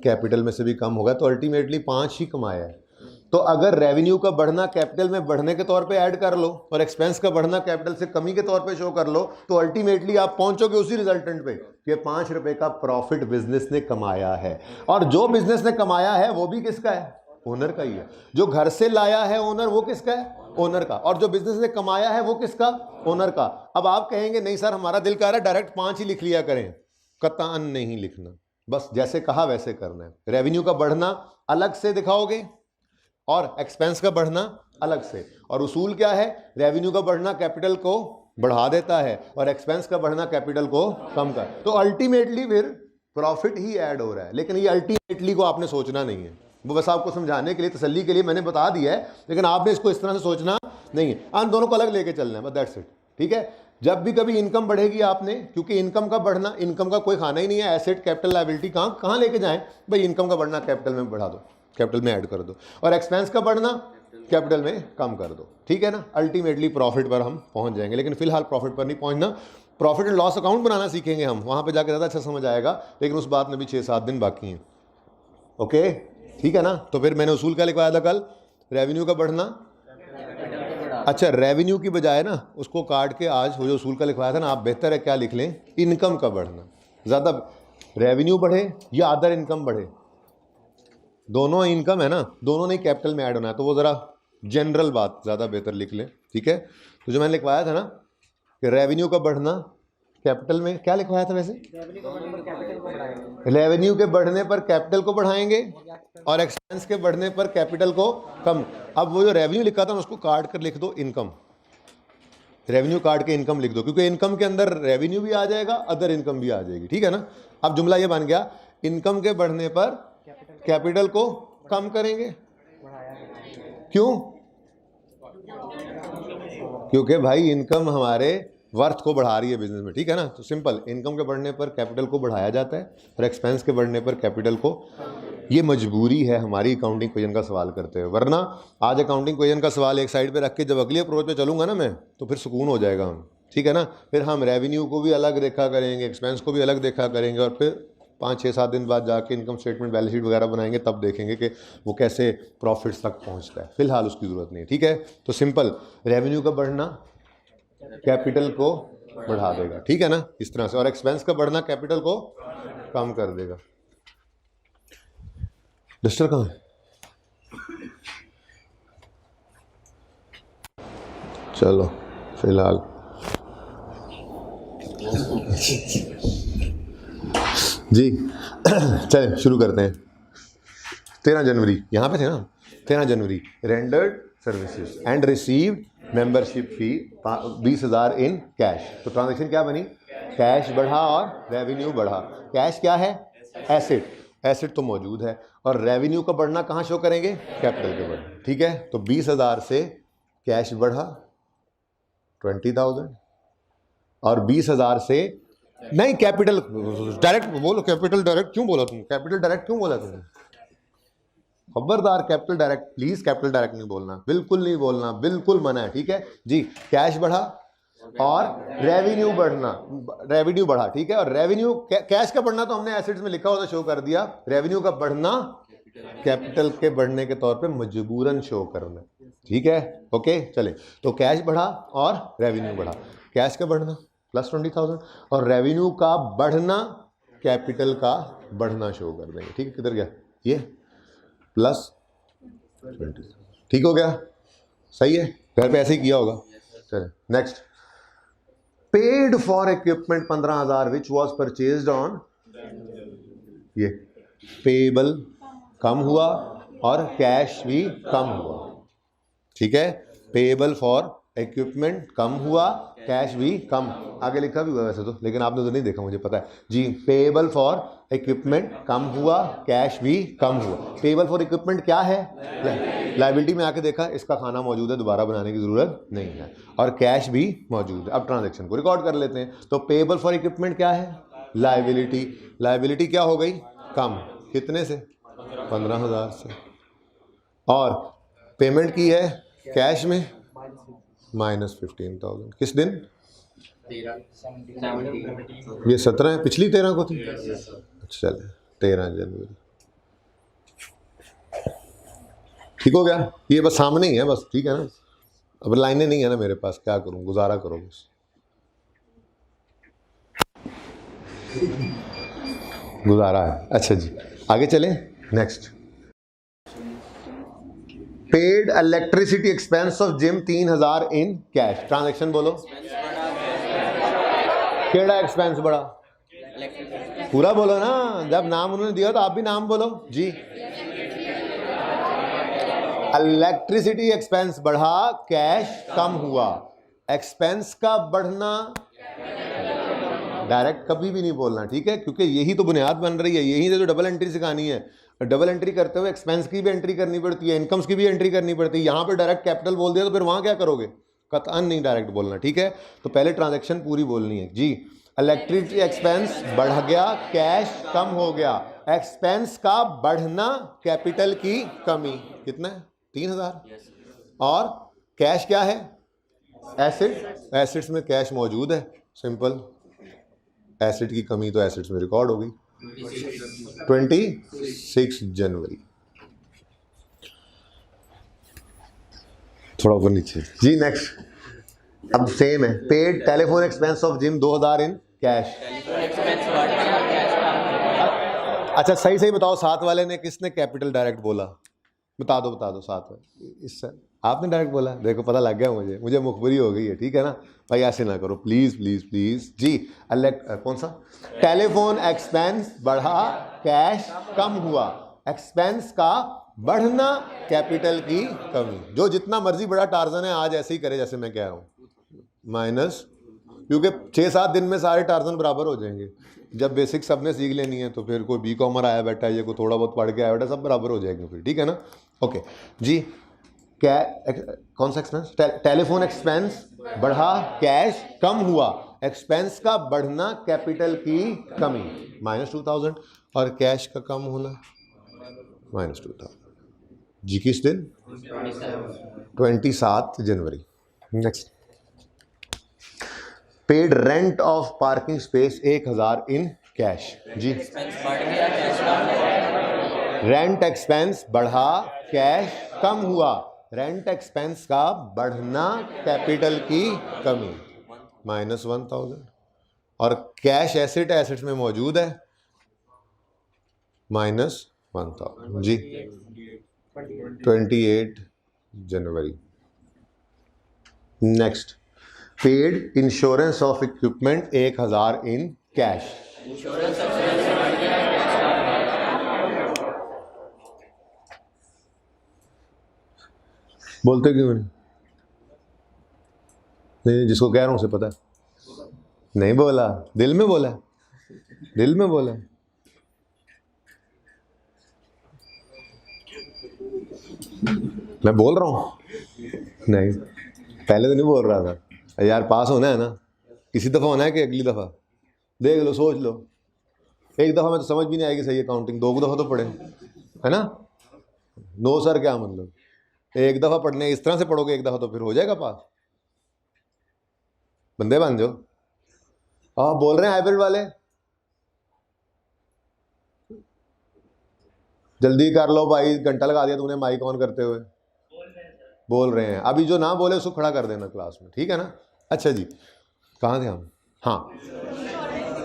कैपिटल में से भी कम होगा, तो अल्टीमेटली 5 ही कमाया है। तो अगर रेवेन्यू का बढ़ना कैपिटल में बढ़ने के तौर पे ऐड कर लो और एक्सपेंस का बढ़ना कैपिटल से कमी के तौर पे शो कर लो, तो अल्टीमेटली आप पहुंचोगे उसी रिजल्टेंट पे कि 5 रुपए का प्रॉफिट बिजनेस ने कमाया है। और जो बिजनेस ने कमाया है वो भी किसका है, ओनर का ही है। जो घर से लाया है ओनर, वो किसका है, ओनर का। और जो बिजनेस ने कमाया है वो किसका, ओनर का। अब आप कहेंगे नहीं सर हमारा दिल कह रहा है डायरेक्ट 5 ही लिख लिया करें, कतई नहीं लिखना, बस जैसे कहा वैसे करना है। रेवेन्यू का बढ़ना अलग से दिखाओगे और एक्सपेंस का बढ़ना अलग से। और उसूल क्या है, रेवेन्यू का बढ़ना कैपिटल को बढ़ा देता है और एक्सपेंस का बढ़ना कैपिटल को कम कर, तो अल्टीमेटली फिर प्रॉफिट ही ऐड हो रहा है। लेकिन ये अल्टीमेटली को आपने सोचना नहीं है, वो बस आपको समझाने के लिए, तसल्ली के लिए मैंने बता दिया है, लेकिन आपने इसको इस तरह से सोचना नहीं है। हम दोनों को अलग लेके चलना है, बस दैट्स इट, ठीक है। जब भी कभी इनकम बढ़ेगी आपने, क्योंकि इनकम का बढ़ना, इनकम का कोई खाना ही नहीं है, एसेट कैपिटल लायबिलिटी कहाँ लेके जाएं भाई, इनकम का बढ़ना कैपिटल में बढ़ा दो, कैपिटल में ऐड कर दो, और एक्सपेंस का बढ़ना कैपिटल में कम कर दो, ठीक है ना। अल्टीमेटली प्रॉफिट पर हम पहुंच जाएंगे, लेकिन फिलहाल प्रॉफिट पर नहीं पहुंचना, प्रॉफिट एंड लॉस अकाउंट बनाना सीखेंगे हम, वहां पे जाके ज़्यादा अच्छा समझ आएगा, लेकिन उस बात में भी 6-7 दिन बाकी हैं, ओके, ठीक है ना। तो फिर मैंने उसूल क्या लिखवाया था कल, रेवेन्यू का बढ़ना, अच्छा रेवेन्यू की बजाय ना उसको काट के आज वो जो उसूल का लिखवाया था ना, आप बेहतर है क्या लिख लें, इनकम का बढ़ना। ज़्यादा रेवेन्यू बढ़े या अदर इनकम बढ़े, दोनों इनकम है ना, दोनों ने कैपिटल में ऐड होना है, तो वो ज़रा जनरल बात ज़्यादा बेहतर लिख लें, ठीक है। तो जो मैंने लिखवाया था ना कि रेवेन्यू का बढ़ना कैपिटल में, क्या लिखवाया था वैसे, रेवेन्यू के बढ़ने पर कैपिटल को बढ़ाएंगे और एक्सपेंस के बढ़ने पर कैपिटल को कम। अब वो जो रेवेन्यू लिखा था उसको काट कर लिख दो इनकम, रेवेन्यू काट के इनकम लिख दो, क्योंकि इनकम के अंदर रेवेन्यू भी आ जाएगा, अदर इनकम भी आ जाएगी, ठीक है ना। अब जुमला ये बन गया, इनकम के बढ़ने पर कैपिटल को कम करेंगे, क्यों, क्योंकि भाई इनकम हमारे वर्थ को बढ़ा रही है बिजनेस में, ठीक है ना। तो सिंपल, इनकम के बढ़ने पर कैपिटल को बढ़ाया जाता है और एक्सपेंस के बढ़ने पर कैपिटल को, ये मजबूरी है हमारी अकाउंटिंग इक्वेशन का सवाल करते हुए, वरना आज अकाउंटिंग इक्वेशन का सवाल एक साइड पे रख के जब अगली अप्रोच पे चलूंगा ना मैं, तो फिर सुकून हो जाएगा हम, ठीक है ना। फिर हम रेवेन्यू को भी अलग देखा करेंगे, एक्सपेंस को भी अलग देखा करेंगे, और फिर 5-6-7 दिन बाद जाके इनकम स्टेटमेंट बैलेंस शीट वगैरह बनाएंगे, तब देखेंगे कि वो कैसे प्रॉफिट्स तक पहुँचता है। फिलहाल उसकी ज़रूरत नहीं है, ठीक है। तो सिंपल, रेवेन्यू का बढ़ना कैपिटल को बढ़ा देगा, ठीक है ना, इस तरह से, और एक्सपेंस का बढ़ना कैपिटल को कम कर देगा। डस्टर कहाँ है, चलो फिलहाल जी चले शुरू करते हैं। 13 जनवरी यहाँ पे थे ना, 13 January rendered services and received membership fee 20,000 in cash. तो ट्रांजैक्शन क्या बनी, कैश बढ़ा और रेवेन्यू बढ़ा। कैश क्या है, एसेट, एसेट तो मौजूद है, और रेवेन्यू का बढ़ना कहाँ शो करेंगे, कैपिटल के बढ़ना, ठीक है। तो 20,000 से कैश बढ़ा 20,000, और 20,000 से नहीं, कैपिटल डायरेक्ट बोलो, कैपिटल डायरेक्ट क्यों बोला तुम, कैपिटल डायरेक्ट क्यों बोला तुमने, खबरदार capital direct, please capital direct नहीं बोलना, बिल्कुल नहीं बोलना, बिल्कुल मना है, ठीक है जी। कैश बढ़ा और रेवेन्यू बढ़ना, रेवेन्यू बढ़ा, ठीक है। और रेवेन्यू कैश का बढ़ना तो हमने एसेट्स में लिखा होता शो कर दिया, रेवेन्यू का बढ़ना कैपिटल के बढ़ने के तौर पे मजबूरन शो करना, ठीक है। ओके चले, तो कैश बढ़ा और रेवेन्यू बढ़ा। कैश का बढ़ना प्लस 20,000 और रेवेन्यू का बढ़ना कैपिटल का बढ़ना शो कर देंगे, ठीक है। किधर गया ये प्लस 20, ठीक हो गया, सही है। घर पे ऐसे ही किया होगा। चले next, paid for equipment 15,000 which was purchased on, ये पेबल कम हुआ और कैश भी कम हुआ, ठीक है। पेबल फॉर इक्विपमेंट कम हुआ, कैश भी कम, आगे लिखा भी हुआ वैसे तो, लेकिन आपने तो नहीं देखा, मुझे पता है जी। पेबल फॉर इक्विपमेंट कम हुआ, कैश भी कम हुआ। पेबल फॉर इक्विपमेंट क्या है, लायबिलिटी में आके देखा, इसका खाना मौजूद है, दोबारा बनाने की जरूरत नहीं है, और कैश भी मौजूद है। अब ट्रांजैक्शन को रिकॉर्ड कर लेते हैं। तो पेबल फॉर इक्विपमेंट क्या है, लायबिलिटी, लायबिलिटी क्या हो गई, कम, कितने से, 15,000 से, और पेमेंट की है कैश में -15,000, किस दिन, ये 17 है, पिछली 13 को थी, अच्छा चले 13 जनवरी, ठीक हो गया। ये बस सामने ही है बस, ठीक है ना। अब लाइनें नहीं है ना मेरे पास, क्या करूं, गुजारा करो बस। गुजारा है, अच्छा जी आगे चले next. Paid electricity expense of gym 3,000 in cash, transaction बोलो, केड़ा एक्सपेंस बढ़ा, पूरा बोलो ना, जब नाम उन्होंने दिया तो आप भी नाम बोलो जी। इलेक्ट्रिसिटी एक्सपेंस बढ़ा, कैश कम हुआ। एक्सपेंस का बढ़ना डायरेक्ट कभी भी नहीं बोलना, ठीक है, क्योंकि यही तो बुनियाद बन रही है, यही से जो डबल एंट्री सिखानी है। डबल एंट्री करते हुए एक्सपेंस की भी एंट्री करनी पड़ती है, इनकम्स की भी एंट्री करनी पड़ती है। यहाँ पे डायरेक्ट कैपिटल बोल दिया तो फिर वहाँ क्या करोगे, कतई नहीं डायरेक्ट बोलना, ठीक है। तो पहले ट्रांजैक्शन पूरी बोलनी है जी। इलेक्ट्रिसिटी एक्सपेंस बढ़ गया, कैश कम हो गया। एक्सपेंस का बढ़ना, कैपिटल की कमी, कितना है 3,000, और कैश क्या है, एसेट, एसेट्स में कैश मौजूद है, सिंपल। एसेट की कमी तो एसेट्स में रिकॉर्ड हो गई 26 जनवरी, थोड़ा ऊपर नीचे जी। नेक्स्ट, अब सेम है। Paid telephone expense of gym 2,000 in cash. अच्छा सही सही बताओ, साथ वाले ने किसने कैपिटल डायरेक्ट बोला, बता दो साथ में, इससे आपने डायरेक्ट बोला, देखो पता लग गया मुझे मुखबरी हो गई है, ठीक है ना भाई, ऐसे ना करो प्लीज प्लीज प्लीज जी। कौन सा, टेलीफोन एक्सपेंस बढ़ा, कैश कम हुआ। एक्सपेंस का बढ़ना, कैपिटल की कमी। जो जितना मर्जी बड़ा टार्जन है आज ऐसे ही करे जैसे मैं कह रहा हूँ, माइनस, क्योंकि 6-7 दिन में सारे टार्जन बराबर हो जाएंगे। जब बेसिक सबने सीख लेनी है तो फिर कोई बी कॉमर आया बैठा है, ये कोई थोड़ा बहुत पढ़ के आया बैठा, सब बराबर हो जाएंगे फिर, ठीक है ना। ओके जी, क्या कौन सा एक्सपेंस, टेलीफोन एक्सपेंस बढ़ा, कैश कम हुआ। एक्सपेंस का बढ़ना, कैपिटल की कमी, -2,000, और कैश का कम होना -2,000 जी। किस दिन, 27 January. Next, paid rent of parking space 1,000 in cash जी। रेंट एक्सपेंस बढ़ा, कैश कम हुआ। रेंट एक्सपेंस का बढ़ना, कैपिटल की कमी, -1,000, और कैश एसेट, एसेट्स में मौजूद है, -1,000 जी। 28 January. Next, paid insurance of equipment 1,000 in cash. बोलते क्यों नहीं, जिसको कह रहा हूं उसे पता है, नहीं बोला, दिल में बोला, दिल में बोला। मैं बोल रहा हूं, नहीं पहले तो नहीं बोल रहा था यार, पास होना है ना, इसी दफ़ा होना है कि अगली दफ़ा, देख लो, सोच लो। एक दफ़ा में तो समझ भी नहीं आएगी सही अकाउंटिंग, 2 दफ़ा तो पढ़े, है ना। नो सर क्या मतलब, एक दफ़ा पढ़ने इस तरह से पढ़ोगे एक दफ़ा तो फिर हो जाएगा पास, बंदे बन जाओ। हाँ बोल रहे हैं हाइब्रिड वाले, जल्दी कर लो भाई, घंटा लगा दिया तूने माइक ऑन करते हुए। बोल रहे हैं, अभी जो ना बोले उसको खड़ा कर देना क्लास में, ठीक है ना। अच्छा जी, कहाँ थे हम? हाँ,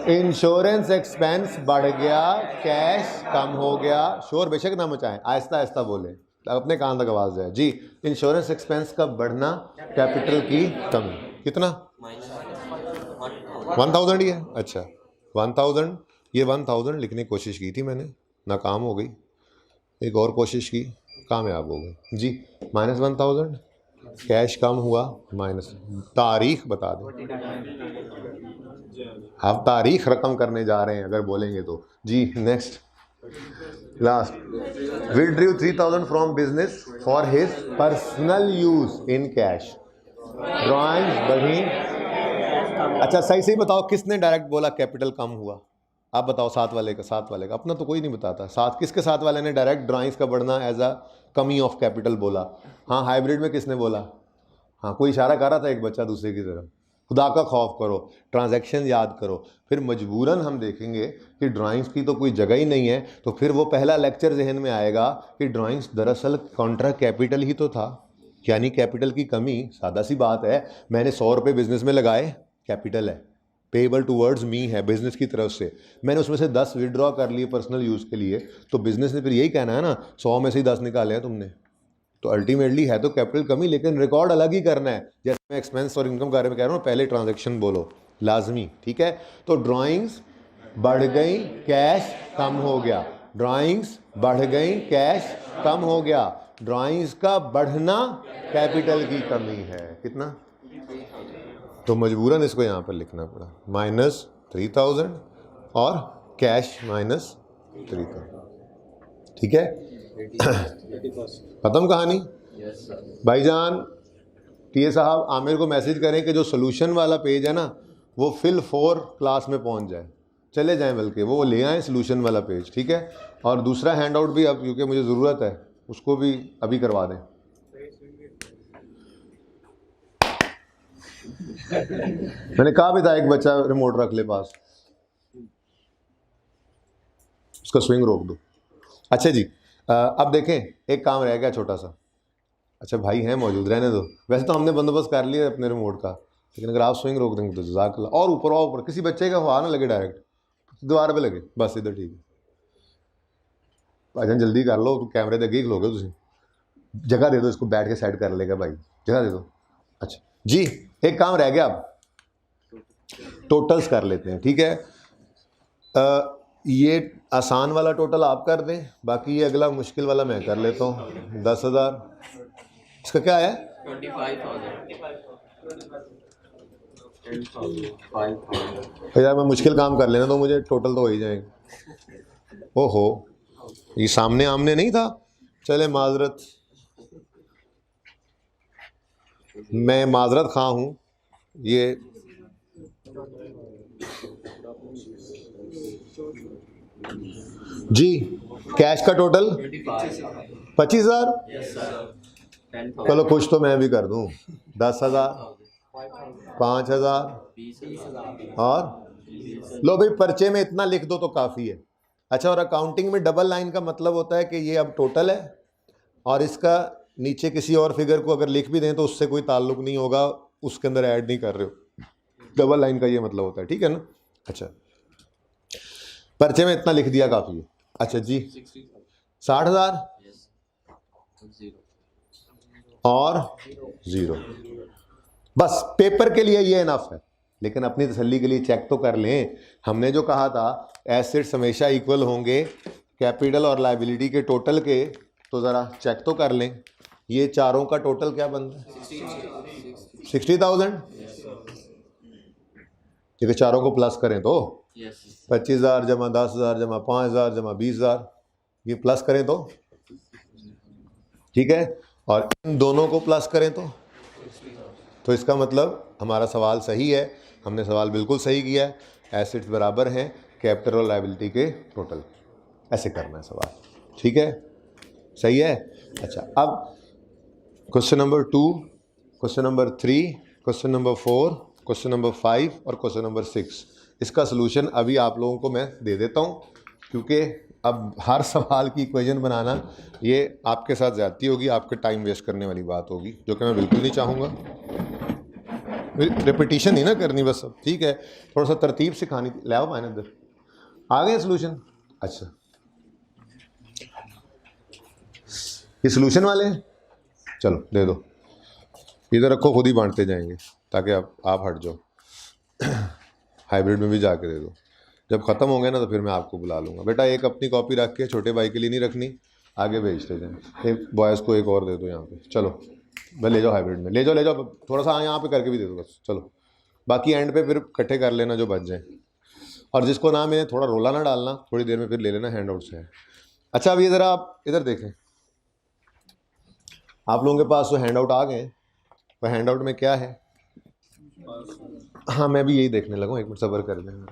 इंश्योरेंस एक्सपेंस बढ़ गया, कैश कम हो गया। शोर बेशक ना मचाएं, आहिस्ता आहिस्ता बोले, अपने कान तक आवाज जाए जी। इंश्योरेंस एक्सपेंस का बढ़ना, कैपिटल की कमी। कितना? 1000 ही है। अच्छा 1000, ये 1000 लिखने की कोशिश की थी मैंने, नाकाम हो गई, एक और कोशिश की, कामयाब हो गई जी। -1000, कैश कम हुआ, माइनस, तारीख बता दें, आप तारीख रकम करने जा रहे हैं अगर बोलेंगे तो जी। Next, last, withdrew 3000 from business for his personal use in cash, drawing बढ़ी। अच्छा सही सही बताओ, किसने डायरेक्ट बोला कैपिटल कम हुआ? आप बताओ, साथ वाले का, साथ वाले का, अपना तो कोई नहीं बताता। साथ किसके साथ वाले ने डायरेक्ट ड्राइंग्स का बढ़ना एज अ कमी ऑफ कैपिटल बोला? हाँ, हाइब्रिड में किसने बोला? हाँ, कोई इशारा कर रहा था एक बच्चा दूसरे की तरफ। खुदा का खौफ करो, ट्रांजैक्शन याद करो, फिर मजबूरन हम देखेंगे कि ड्राइंग्स की तो कोई जगह ही नहीं है, तो फिर वो पहला लेक्चर जहन में आएगा कि ड्राइंग्स दरअसल कॉन्ट्रा कैपिटल ही तो था, यानी कैपिटल की कमी। सादा सी बात है, मैंने 100 रुपये बिजनेस में लगाए, कैपिटल है, पेएबल टूवर्ड्स मी है बिजनेस की तरफ से, मैंने उसमें से 10 विड्रॉ कर लिए पर्सनल यूज़ के लिए, तो बिजनेस ने फिर यही कहना है ना, 100 में से ही 10 निकाले हैं तुमने, तो अल्टीमेटली है तो कैपिटल कमी, लेकिन रिकॉर्ड अलग ही करना है। जैसे मैं एक्सपेंस और इनकम के बारे में कह रहा हूँ, पहले ट्रांजैक्शन बोलो लाजमी, ठीक है। तो ड्राइंग्स बढ़ गई, कैश कम हो गया, ड्राइंग्स बढ़ गई, कैश कम हो गया, ड्राइंग्स का बढ़ना कैपिटल की कमी है। कितना? तो मजबूरन इसको यहाँ पर लिखना पड़ा, -3000 और कैश -3000, ठीक है। खत्म कहानी। भाईजान टीए साहब आमिर को मैसेज करें कि जो सोल्यूशन वाला पेज है ना, वो फिल 4 क्लास में पहुंच जाए, चले जाएं, बल्कि वो ले आएँ सोल्यूशन वाला पेज, ठीक है। और दूसरा हैंड आउट भी अब क्योंकि मुझे ज़रूरत है, उसको भी अभी करवा दें। मैंने कहा भी था एक बच्चा रिमोट रख ले पास, उसका स्विंग रोक दो। अच्छा जी, अब देखें, एक काम रह गया छोटा सा। अच्छा भाई हैं मौजूद, रहने दो, वैसे तो हमने बंदोबस्त कर लिया अपने रिमोट का, लेकिन अगर आप स्विंग रोक देंगे तो जज़ाकल्लाह। और ऊपर किसी बच्चे का हुआ ना लगे, डायरेक्ट दीवार पे लगे, बस इधर ठीक है। भाईजान जल्दी कर लो, तो कैमरे दे अगे खलोगे तुम, जगह दे दो इसको, बैठ के साइड कर लेगा भाई, जगह दे दो। अच्छा जी, एक काम रह गया, अब टोटल्स कर लेते हैं, ठीक है। ये आसान वाला टोटल आप कर दें, बाकी ये अगला मुश्किल वाला मैं कर लेता हूँ। 10,000, इसका क्या है? 25,000। यार मैं मुश्किल काम कर लेना तो मुझे टोटल तो हो ही जाएंगे। ओहो, ये सामने आमने नहीं था, चले माजरत, मैं माजरत खा हूँ। ये जी, कैश का टोटल 25,000। चलो कुछ तो मैं भी कर दूं, 10,000, 5,000 और लो भाई, पर्चे में इतना लिख दो तो काफ़ी है। अच्छा, और अकाउंटिंग में डबल लाइन का मतलब होता है कि ये अब टोटल है और इसका नीचे किसी और फिगर को अगर लिख भी दें तो उससे कोई ताल्लुक नहीं होगा, उसके अंदर ऐड नहीं कर रहे हो, डबल लाइन का ये मतलब होता है, ठीक है ना। अच्छा, पर्चे में इतना लिख दिया काफ़ी है। अच्छा जी, 60,000 और 0, बस पेपर के लिए ये इनफ है, लेकिन अपनी तसल्ली के लिए चेक तो कर लें। हमने जो कहा था एसेट्स हमेशा इक्वल होंगे कैपिटल और लायबिलिटी के टोटल के, तो ज़रा चेक तो कर लें, ये चारों का टोटल क्या बनता है? 60,000। ठीक, चारों को प्लस करें तो 25,000 जमा 10,000 जमा 5,000 जमा 20,000, ये प्लस करें तो ठीक है, और इन दोनों को प्लस करें तो इसका मतलब हमारा सवाल सही है, हमने सवाल बिल्कुल सही किया है। एसेट्स बराबर हैं कैपिटल और लायबिलिटी के टोटल, ऐसे करना है सवाल, ठीक है, सही है। अच्छा, अब question number 2, question number 3, question number 4, question number 5 और क्वेश्चन नंबर 6, इसका सलूशन अभी आप लोगों को मैं दे देता हूँ, क्योंकि अब हर सवाल की इक्वेशन बनाना ये आपके साथ ज़्यादती होगी, आपके टाइम वेस्ट करने वाली बात होगी, जो कि मैं बिल्कुल नहीं चाहूँगा। रिपीटिशन नहीं ना करनी बस, अब ठीक है, थोड़ा सा तरतीब सिखानी। ले आओ मैंने इधर, आ गए सलूशन। अच्छा, ये सलूशन वाले हैं, चलो दे दो, इधर रखो, खुद ही बांटते जाएंगे ताकि आप हट जाओ। हाइब्रिड में भी जाके दे दो, जब ख़त्म होंगे ना तो फिर मैं आपको बुला लूँगा। बेटा एक अपनी कॉपी रख के, छोटे भाई के लिए नहीं रखनी, आगे भेजते जाएँ। एक बॉयज़ को एक और दे दो यहाँ पे, चलो भाई ले जाओ हाइब्रिड में, ले जाओ थोड़ा सा यहाँ पे करके भी दे दो बस, चलो बाकी एंड पे फिर इकट्ठे कर लेना जो बच जाए। और जिसको ना मिले थोड़ा रोला ना डालना, थोड़ी देर में फिर ले लेना हैंड आउट से। अच्छा, अब ये ज़रा आप इधर देखें, आप लोगों के पास तो हैंड आउट आ गए, वह हैंड आउट में क्या है? हाँ मैं भी यही देखने लगा हूँ, एक मिनट सब्र कर लें।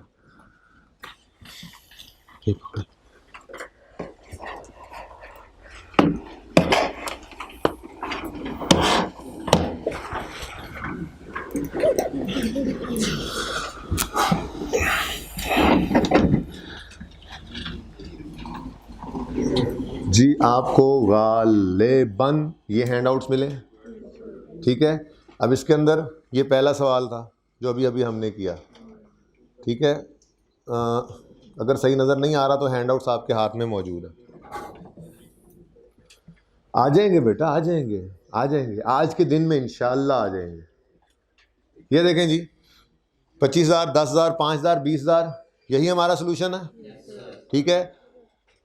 जी आपको गालिबन ये हैंडआउट्स मिले, ठीक है। अब इसके अंदर ये पहला सवाल था जो अभी अभी हमने किया, ठीक है। अगर सही नज़र नहीं आ रहा तो हैंडआउट्स आपके हाथ में मौजूद है। आ जाएंगे बेटा, आ जाएंगे, आ जाएंगे, आज के दिन में इंशाल्लाह आ जाएंगे। ये देखें जी, 25,000, 10,000, 5,000, 20,000, यही हमारा सोल्यूशन है, ठीक है।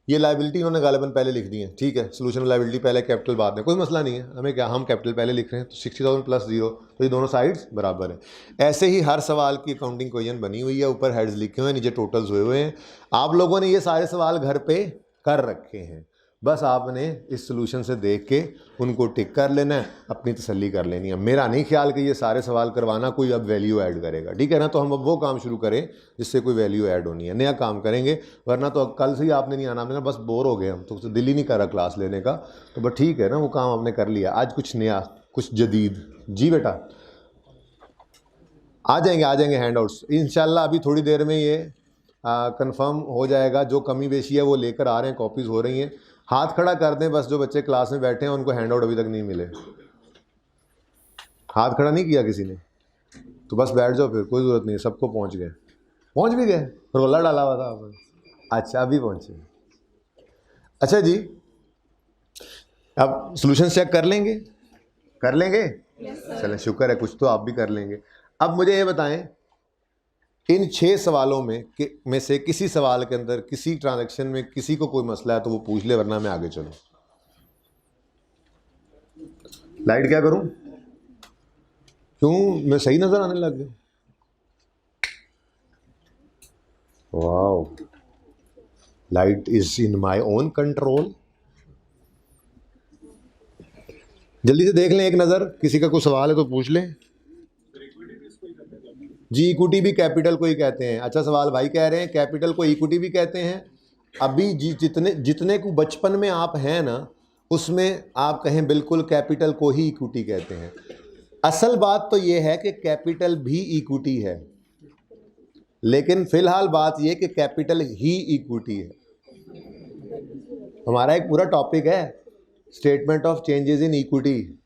ये लाइबिलिटी उन्होंने गालिबन पहले लिख दी है, ठीक है। सोल्यूशन में लाइबिलिटी पहले, कैपिटल बाद में, कोई मसला नहीं है हमें, क्या हम कैपिटल पहले लिख रहे हैं तो 60,000 प्लस 0, तो ये दोनों साइड्स बराबर है। ऐसे ही हर सवाल की अकाउंटिंग इक्वेशन बनी हुई है, ऊपर हेड्स लिखे हुए हैं, नीचे टोटल्स हुए हुए हैं। आप लोगों ने ये सारे सवाल घर पे कर रखे हैं, बस आपने इस सोल्यूशन से देख के उनको टिक कर लेना है, अपनी तसल्ली कर लेनी है। मेरा नहीं ख्याल कि ये सारे सवाल करवाना कोई अब वैल्यू ऐड करेगा, ठीक है ना। तो हम अब वो काम शुरू करें जिससे कोई वैल्यू ऐड होनी है, नया काम करेंगे, वरना तो कल से ही आपने नहीं आना। हमने कहा बस बोर हो गए हम तो दिल ही नहीं कर रहा क्लास लेने का, तो बस ठीक है ना, वो काम हमने कर लिया। आज कुछ नया, कुछ जदीद। जी बेटा आ जाएंगे हैंड आउट्स इंशाल्लाह। अभी थोड़ी देर में ये कंफर्म हो जाएगा, जो कमी बेशी है वो लेकर आ रहे हैं, कॉपीज़ हो रही हैं। हाथ खड़ा कर दें बस जो बच्चे क्लास में बैठे हैं, उनको हैंड आउट अभी तक नहीं मिले। हाथ खड़ा नहीं किया किसी ने तो बस बैठ जाओ, फिर कोई ज़रूरत नहीं है, सबको पहुंच गए, पहुंच भी गए, रोला डाला हुआ था आपने। अच्छा अभी पहुंचे, अच्छा जी। अब सॉल्यूशन चेक कर लेंगे, कर लेंगे, चलें शुक्र है, कुछ तो आप भी कर लेंगे। अब मुझे ये बताएं, इन 6 सवालों में से किसी सवाल के अंदर, किसी ट्रांजैक्शन में किसी को कोई मसला है तो वो पूछ ले, वरना मैं आगे चलूं। लाइट क्या करूं, क्यों मैं सही नजर आने लग गया? Wow, light is in my own control. जल्दी से देख लें एक नज़र, किसी का कोई सवाल है तो पूछ लें। जी इक्विटी भी कैपिटल को ही कहते हैं। अच्छा सवाल भाई कह रहे हैं कैपिटल को इक्विटी भी कहते हैं। अभी जी जितने को बचपन में आप हैं ना, उसमें आप कहें बिल्कुल कैपिटल को ही इक्विटी कहते हैं। असल बात तो ये है कि कैपिटल भी इक्विटी है, लेकिन फिलहाल बात ये कि कैपिटल ही इक्विटी है। हमारा एक पूरा टॉपिक है statement of changes in equity,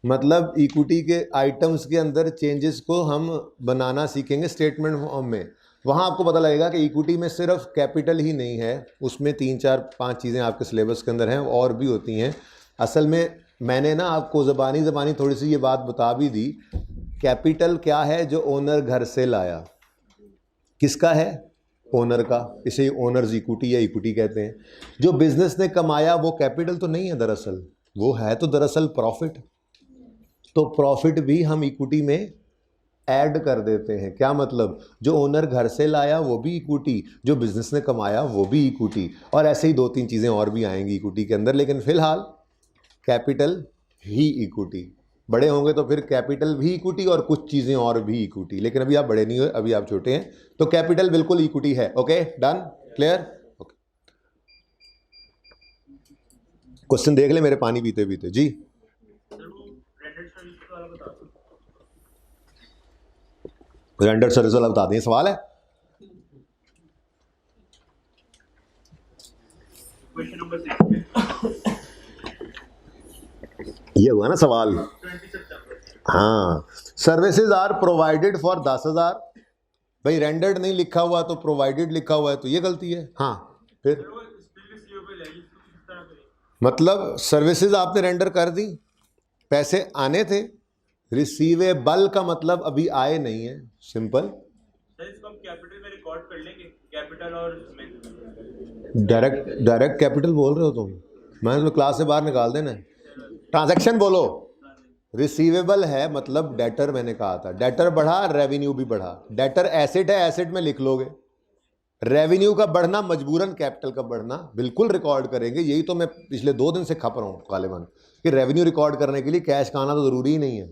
मतलब इक्विटी के आइटम्स के अंदर चेंजेस को हम बनाना सीखेंगे स्टेटमेंट फॉर्म में। वहाँ आपको पता लगेगा कि इक्विटी में सिर्फ कैपिटल ही नहीं है, उसमें 3, 4, 5 चीज़ें आपके सिलेबस के अंदर हैं और भी होती हैं। असल में मैंने ना आपको ज़बानी थोड़ी सी ये बात बता भी दी। कैपिटल क्या है? जो ओनर घर से लाया। किसका है? ओनर का। इसे ओनर्स इक्विटी या इक्विटी कहते हैं। जो बिजनेस ने कमाया वो कैपिटल तो नहीं है दरअसल, वो है तो दरअसल प्रॉफिट। तो प्रॉफिट भी हम इक्विटी में ऐड कर देते हैं। क्या मतलब? जो ओनर घर से लाया वो भी इक्विटी, जो बिजनेस ने कमाया वो भी इक्विटी, और ऐसे ही 2-3 चीज़ें और भी आएंगी इक्विटी के अंदर, लेकिन फिलहाल कैपिटल ही इक्विटी। बड़े होंगे तो फिर कैपिटल भी इक्विटी और कुछ चीज़ें और भी इक्विटी, लेकिन अभी आप बड़े नहीं हुए, अभी आप छोटे हैं, तो कैपिटल बिल्कुल इक्विटी है। Okay done, clear? Okay. Question देख ले मेरे पानी पीते पीते जी। रेंडर्ड सर्विस वाला बता दें, सवाल है। ये हुआ ना सवाल। हाँ, सर्विसेज आर प्रोवाइडेड फॉर 10,000। भाई रेंडर्ड नहीं लिखा हुआ तो प्रोवाइडेड लिखा हुआ है, तो ये गलती है। हाँ फिर मतलब सर्विसेज आपने रेंडर कर दी, पैसे आने थे, रिसीवेबल का मतलब अभी आए नहीं है, सिंपल। इसको हम कैपिटल में रिकॉर्ड कर लेंगे, कैपिटल और डायरेक्ट कैपिटल बोल रहे हो तुम, मैं तुम्हें क्लास से बाहर निकाल देना। ट्रांजैक्शन बोलो। रिसीवेबल है मतलब डेटर, मैंने कहा था डेटर बढ़ा, रेवेन्यू भी बढ़ा। डेटर एसेट है, एसेट में लिख लोगे। रेवेन्यू का बढ़ना मजबूरन कैपिटल का बढ़ना, बिल्कुल रिकॉर्ड करेंगे। यही तो मैं पिछले 2 दिन से खप रहा हूँ गालिबन, कि रेवेन्यू रिकॉर्ड करने के लिए कैश का आना तो ज़रूरी ही नहीं है।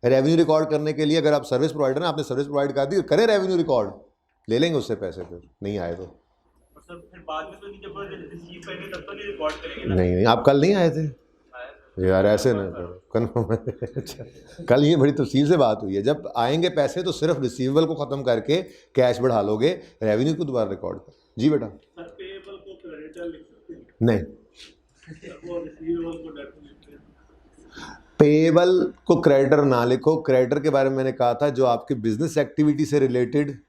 रेवेन्यू रिकॉर्ड करने के लिए अगर आप सर्विस प्रोवाइडर ना, आपने सर्विस प्रोवाइड कर दी, करें रेवेन्यू रिकॉर्ड, ले लेंगे उससे पैसे, फिर नहीं आए तो फिर बाद में तो जब रिसीव करेंगे तब तो नहीं रिकॉर्ड करेंगे ना। नहीं, आप कल नहीं आए थे यार, ऐसे ना करो, कन्फर्म है। अच्छा, कल ये बड़ी तफसील से बात हुई है। जब आएंगे पैसे तो सिर्फ रिसीवेबल को ख़त्म करके कैश बढ़ा लोगे, रेवेन्यू को दोबारा रिकॉर्ड कर। जी बेटा। पेएबल को क्रेडिटर लिख सकते हैं? नहीं, वो रिसीवेबल को डेबिट लिखते हैं। पेएबल को क्रेडिटर ना लिखो। क्रेडिटर के बारे में मैंने कहा था जो आपकी बिजनेस एक्टिविटी से रिलेटेड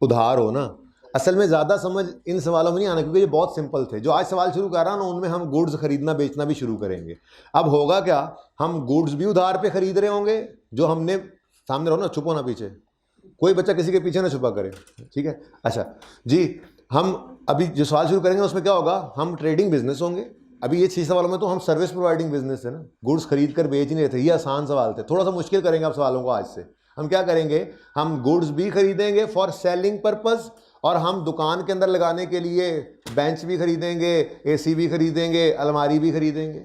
उधार हो ना। असल में ज़्यादा समझ इन सवालों में नहीं आना, क्योंकि ये बहुत सिंपल थे। जो आज सवाल शुरू कर रहा हूँ ना, उनमें हम गुड्स खरीदना बेचना भी शुरू करेंगे। अब होगा क्या, हम गुड्स भी उधार पे खरीद रहे होंगे, जो हमने सामने रहो ना, छुपो ना पीछे, कोई बच्चा किसी के पीछे ना छुपा करे, ठीक है। अच्छा जी, हम अभी जो सवाल शुरू करेंगे उसमें क्या होगा, हम ट्रेडिंग बिजनेस होंगे। अभी ये 6 सवालों में तो हम सर्विस प्रोवाइडिंग बिजनेस है ना, गुड्स खरीद कर बेच नहीं रहे थे। ये आसान सवाल थे, थोड़ा सा मुश्किल करेंगे आप सवालों को आज से। हम क्या करेंगे, हम गुड्स भी खरीदेंगे फॉर सेलिंग पर्पस, और हम दुकान के अंदर लगाने के लिए बेंच भी खरीदेंगे, एसी भी खरीदेंगे, अलमारी भी खरीदेंगे।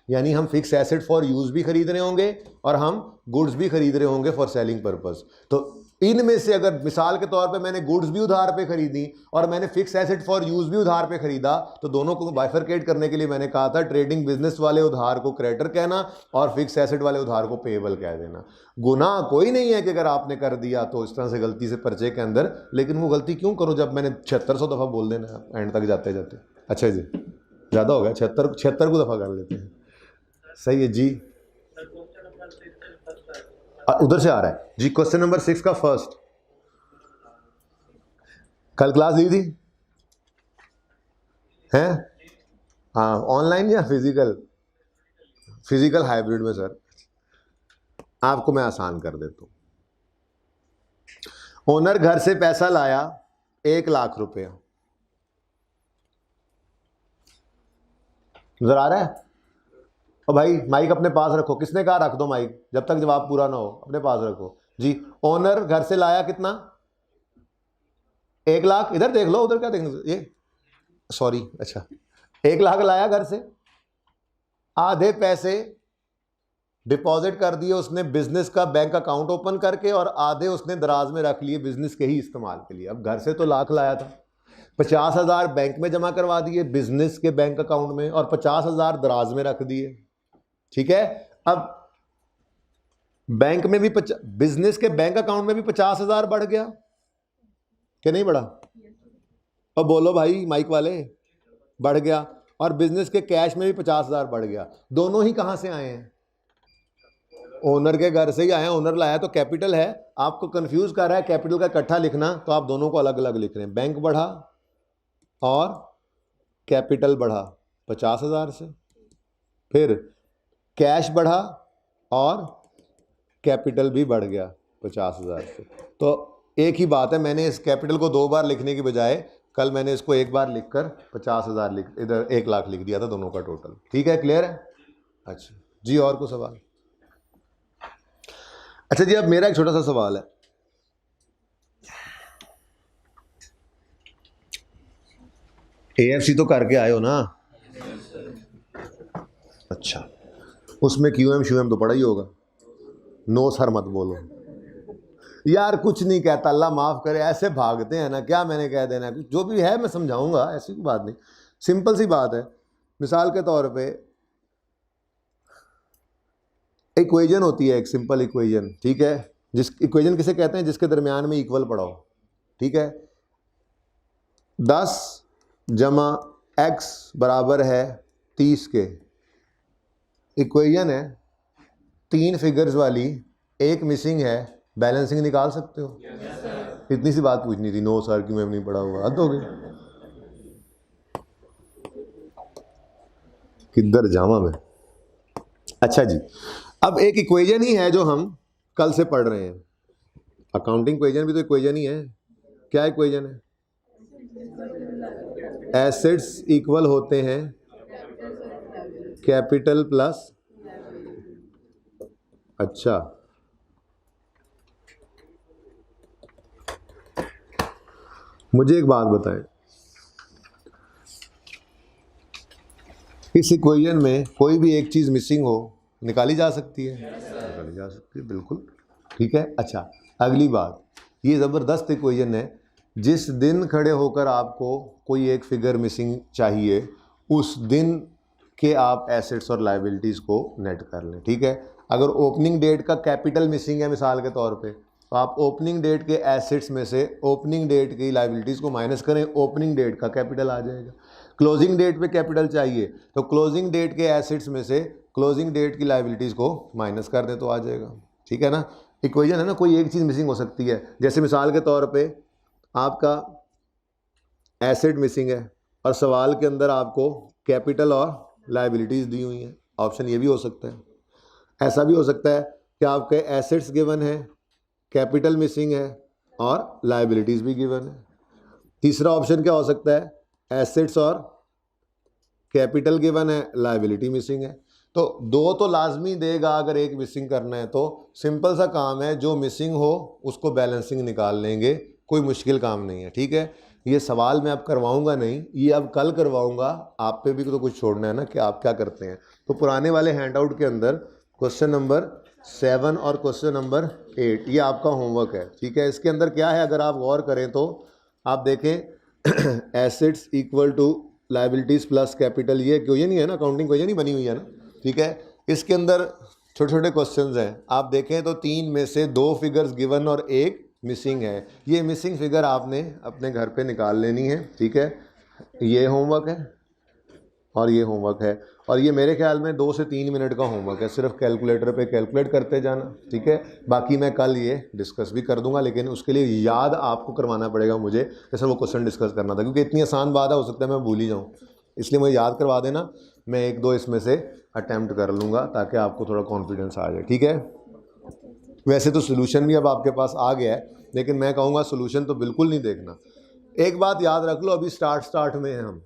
यानी हम फिक्स एसेट फॉर यूज़ भी खरीद रहे होंगे और हम गुड्स भी खरीद रहे होंगे फॉर सेलिंग पर्पस। तो इनमें से अगर मिसाल के तौर पे मैंने गुड्स भी उधार पे खरीदी और मैंने फिक्स एसेट फॉर यूज़ भी उधार पे खरीदा, तो दोनों को बाइफरकेट करने के लिए मैंने कहा था ट्रेडिंग बिजनेस वाले उधार को क्रेडिटर कहना और फिक्स एसेट वाले उधार को पेएबल कह देना। गुनाह कोई नहीं है कि अगर आपने कर दिया तो इस तरह से गलती से पर्चे के अंदर, लेकिन वो गलती क्यों करो जब मैंने 7600 दफ़ा बोल देना एंड तक जाते जाते। अच्छा जी, ज़्यादा हो गया, 76 को दफ़ा कर लेते हैं। सही है जी, उधर से आ रहा है जी। क्वेश्चन नंबर 6 का फर्स्ट, कल क्लास ली थी हैं? हाँ, ऑनलाइन या फिजिकल? फिजिकल हाइब्रिड में सर, आपको मैं आसान कर देता हूँ। ओनर घर से पैसा लाया 1 लाख रुपया, नजर आ रहा है? और भाई माइक अपने पास रखो, किसने कहा रख दो माइक, जब तक जवाब पूरा ना हो अपने पास रखो जी। ओनर घर से लाया कितना, 1 लाख। इधर देख लो, उधर क्या देखना, ये सॉरी, अच्छा 1 लाख लाया घर से, आधे पैसे डिपॉजिट कर दिए उसने बिजनेस का बैंक अकाउंट ओपन करके, और आधे उसने दराज में रख लिए बिजनेस के ही इस्तेमाल के लिए। अब घर से तो लाख लाया था, 50,000 बैंक में जमा करवा दिए बिजनेस के बैंक अकाउंट में, और 50,000 दराज में रख दिए, ठीक है। अब बैंक में भी बिजनेस के बैंक अकाउंट में भी 50,000 बढ़ गया कि नहीं बढ़ा? और बोलो भाई माइक वाले, बढ़ गया। और बिजनेस के कैश में भी 50,000 बढ़ गया। दोनों ही कहां से आए हैं? ओनर के घर से ही आए हैं। ओनर लाया तो कैपिटल है, आपको कंफ्यूज कर रहा है कैपिटल का इकट्ठा लिखना, तो आप दोनों को अलग अलग लिख रहे हैं। बैंक बढ़ा और कैपिटल बढ़ा 50,000 से, फिर कैश बढ़ा और कैपिटल भी बढ़ गया 50,000 से। तो एक ही बात है, मैंने इस कैपिटल को 2 बार लिखने की बजाय कल मैंने इसको 1 बार लिखकर 50,000 लिख, इधर 1 लाख लिख दिया था, दोनों का टोटल। ठीक है, क्लियर है? अच्छा जी, और कोई सवाल? अच्छा जी, अब मेरा एक छोटा सा सवाल है। AFC तो करके आए हो ना? अच्छा, उसमें QM शुएम तो पड़ा ही होगा। नो सर मत बोलो यार, कुछ नहीं कहता, अल्लाह माफ़ करे। ऐसे भागते हैं ना, क्या मैंने कह देना है, जो भी है मैं समझाऊंगा, ऐसी कोई बात नहीं, सिंपल सी बात है। मिसाल के तौर पे इक्वेशन होती है, एक सिंपल इक्वेशन, ठीक है, जिस इक्वेशन किसे कहते हैं, जिसके दरमियान में इक्वल पड़ा हो, ठीक है। 10 जमा x बराबर है 30 के, इक्वेशन है 3 फिगर्स वाली, एक मिसिंग है, बैलेंसिंग निकाल सकते हो? इतनी सी बात पूछनी थी। नो सर कि मैं नहीं पढ़ा हुआ, हद हो गई। किधर जावा मैं। अच्छा जी, अब एक इक्वेशन ही है जो हम कल से पढ़ रहे हैं, अकाउंटिंग इक्वेशन भी तो इक्वेशन ही है। क्या इक्वेशन है? एसेट्स इक्वल होते हैं कैपिटल प्लस, अच्छा, मुझे एक बात बताएं, इस इक्वेशन में कोई भी एक चीज मिसिंग हो निकाली जा सकती है? निकाली जा सकती है, बिल्कुल, ठीक है। अच्छा, अगली बात, ये ज़बरदस्त इक्वेशन है, जिस दिन खड़े होकर आपको कोई एक फिगर मिसिंग चाहिए, उस दिन के आप एसेट्स और लायबिलिटीज़ को नेट कर लें, ठीक है। अगर ओपनिंग डेट का कैपिटल मिसिंग है मिसाल के तौर पे, तो आप ओपनिंग डेट के एसेट्स में से ओपनिंग डेट की लायबिलिटीज़ को माइनस करें, ओपनिंग डेट का कैपिटल आ जाएगा। क्लोजिंग डेट पे कैपिटल चाहिए, तो क्लोजिंग डेट के एसेट्स में से क्लोजिंग डेट की लायबिलिटीज़ को माइनस कर दें तो आ जाएगा, ठीक है ना। इक्वेशन है ना, कोई एक चीज़ मिसिंग हो सकती है, जैसे मिसाल के तौर पे आपका एसेट मिसिंग है और सवाल के अंदर आपको कैपिटल और लायबिलिटीज़ दी हुई हैं, ऑप्शन ये भी हो सकता है। ऐसा भी हो सकता है कि आपके एसेट्स गिवन है, कैपिटल मिसिंग है और लायबिलिटीज़ भी गिवन है। तीसरा ऑप्शन क्या हो सकता है? एसेट्स और कैपिटल गिवन है, लायबिलिटी मिसिंग है। तो दो तो लाजमी देगा, अगर एक मिसिंग करना है तो सिंपल सा काम है, जो मिसिंग हो उसको बैलेंसिंग निकाल लेंगे, कोई मुश्किल काम नहीं है, ठीक है। ये सवाल मैं अब करवाऊंगा नहीं, ये अब कल करवाऊंगा, आप पे भी तो कुछ छोड़ना है ना कि आप क्या करते हैं। तो पुराने वाले हैंडआउट के अंदर क्वेश्चन नंबर 7 और क्वेश्चन नंबर 8 ये आपका होमवर्क है, ठीक है। इसके अंदर क्या है, अगर आप गौर करें तो आप देखें assets equal to liabilities plus capital, ये क्वेश्चन ही है ना, अकाउंटिंग क्वेश्चन ही बनी हुई है ना, ठीक है। इसके अंदर छोटे छोटे क्वेश्चंस हैं, आप देखें तो 3 में से 2 फिगर्स गिवन और एक मिसिंग है। ये मिसिंग फिगर आपने अपने घर पे निकाल लेनी है, ठीक है। ये होमवर्क है और ये होमवर्क है, और ये मेरे ख्याल में 2 से 3 मिनट का होमवर्क है, सिर्फ कैलकुलेटर पे कैलकुलेट करते जाना, ठीक है। बाकी मैं कल ये डिस्कस भी कर दूंगा, लेकिन उसके लिए याद आपको करवाना पड़ेगा मुझे, जैसे वो क्वेश्चन डिस्कस करना था, क्योंकि इतनी आसान बात है, हो सकता है मैं भूल ही जाऊँ, इसलिए मुझे याद करवा देना। मैं 1-2 इसमें से अटैम्प्ट कर लूँगा ताकि आपको थोड़ा कॉन्फिडेंस आ जाए, ठीक है। वैसे तो सोल्यूशन भी अब आपके पास आ गया है, लेकिन मैं कहूँगा सोल्यूशन तो बिल्कुल नहीं देखना। एक बात याद रख लो, अभी स्टार्ट में हैं हम,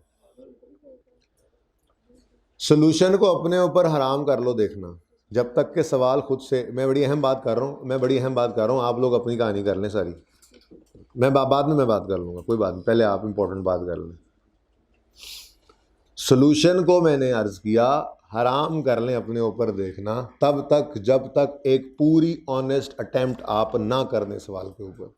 सोल्यूशन को अपने ऊपर हराम कर लो देखना, जब तक के सवाल खुद से, मैं बड़ी अहम बात कर रहा हूँ, आप लोग अपनी कहानी कर लें सारी, मैं बाद में मैं बात कर लूँगा, कोई बात नहीं, पहले आप इंपॉर्टेंट बात कर लें। सोल्यूशन को मैंने अर्ज किया हराम कर लें अपने ऊपर देखना, तब तक जब तक एक पूरी ऑनेस्ट अटेम्प्ट आप ना कर दें सवाल के ऊपर।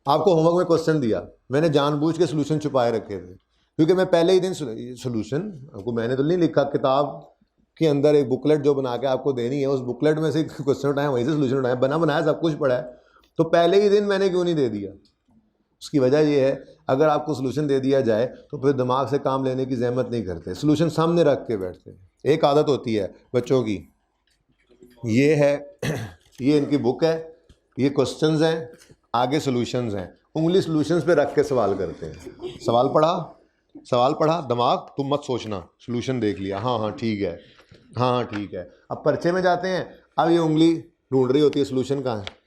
आपको होमवर्क में क्वेश्चन दिया, मैंने जानबूझ के सोल्यूशन छुपाए रखे थे, क्योंकि मैं पहले ही दिन सोल्यूशन आपको मैंने तो नहीं लिखा, किताब के अंदर एक बुकलेट जो बना के आपको देनी है, उस बुकलेट में से क्वेश्चन उठाया, वहीं से सोल्यूशन उठाया, बनाया सब कुछ पढ़ा है, तो पहले ही दिन मैंने क्यों नहीं दे दिया? उसकी वजह यह है, अगर आपको सोल्यूशन दे दिया जाए तो फिर दिमाग से काम लेने की जहमत नहीं करते, सोल्यूशन सामने रख के बैठते हैं। एक आदत होती है बच्चों की, ये है ये इनकी बुक है, ये क्वेश्चंस हैं, आगे सॉल्यूशंस हैं, उंगली सॉल्यूशंस पे रख के सवाल करते हैं। सवाल पढ़ा, दिमाग तुम मत सोचना, सॉल्यूशन देख लिया, हाँ ठीक है, हाँ ठीक है। अब पर्चे में जाते हैं, अब ये उंगली ढूंढ रही होती है सॉल्यूशन कहाँ है।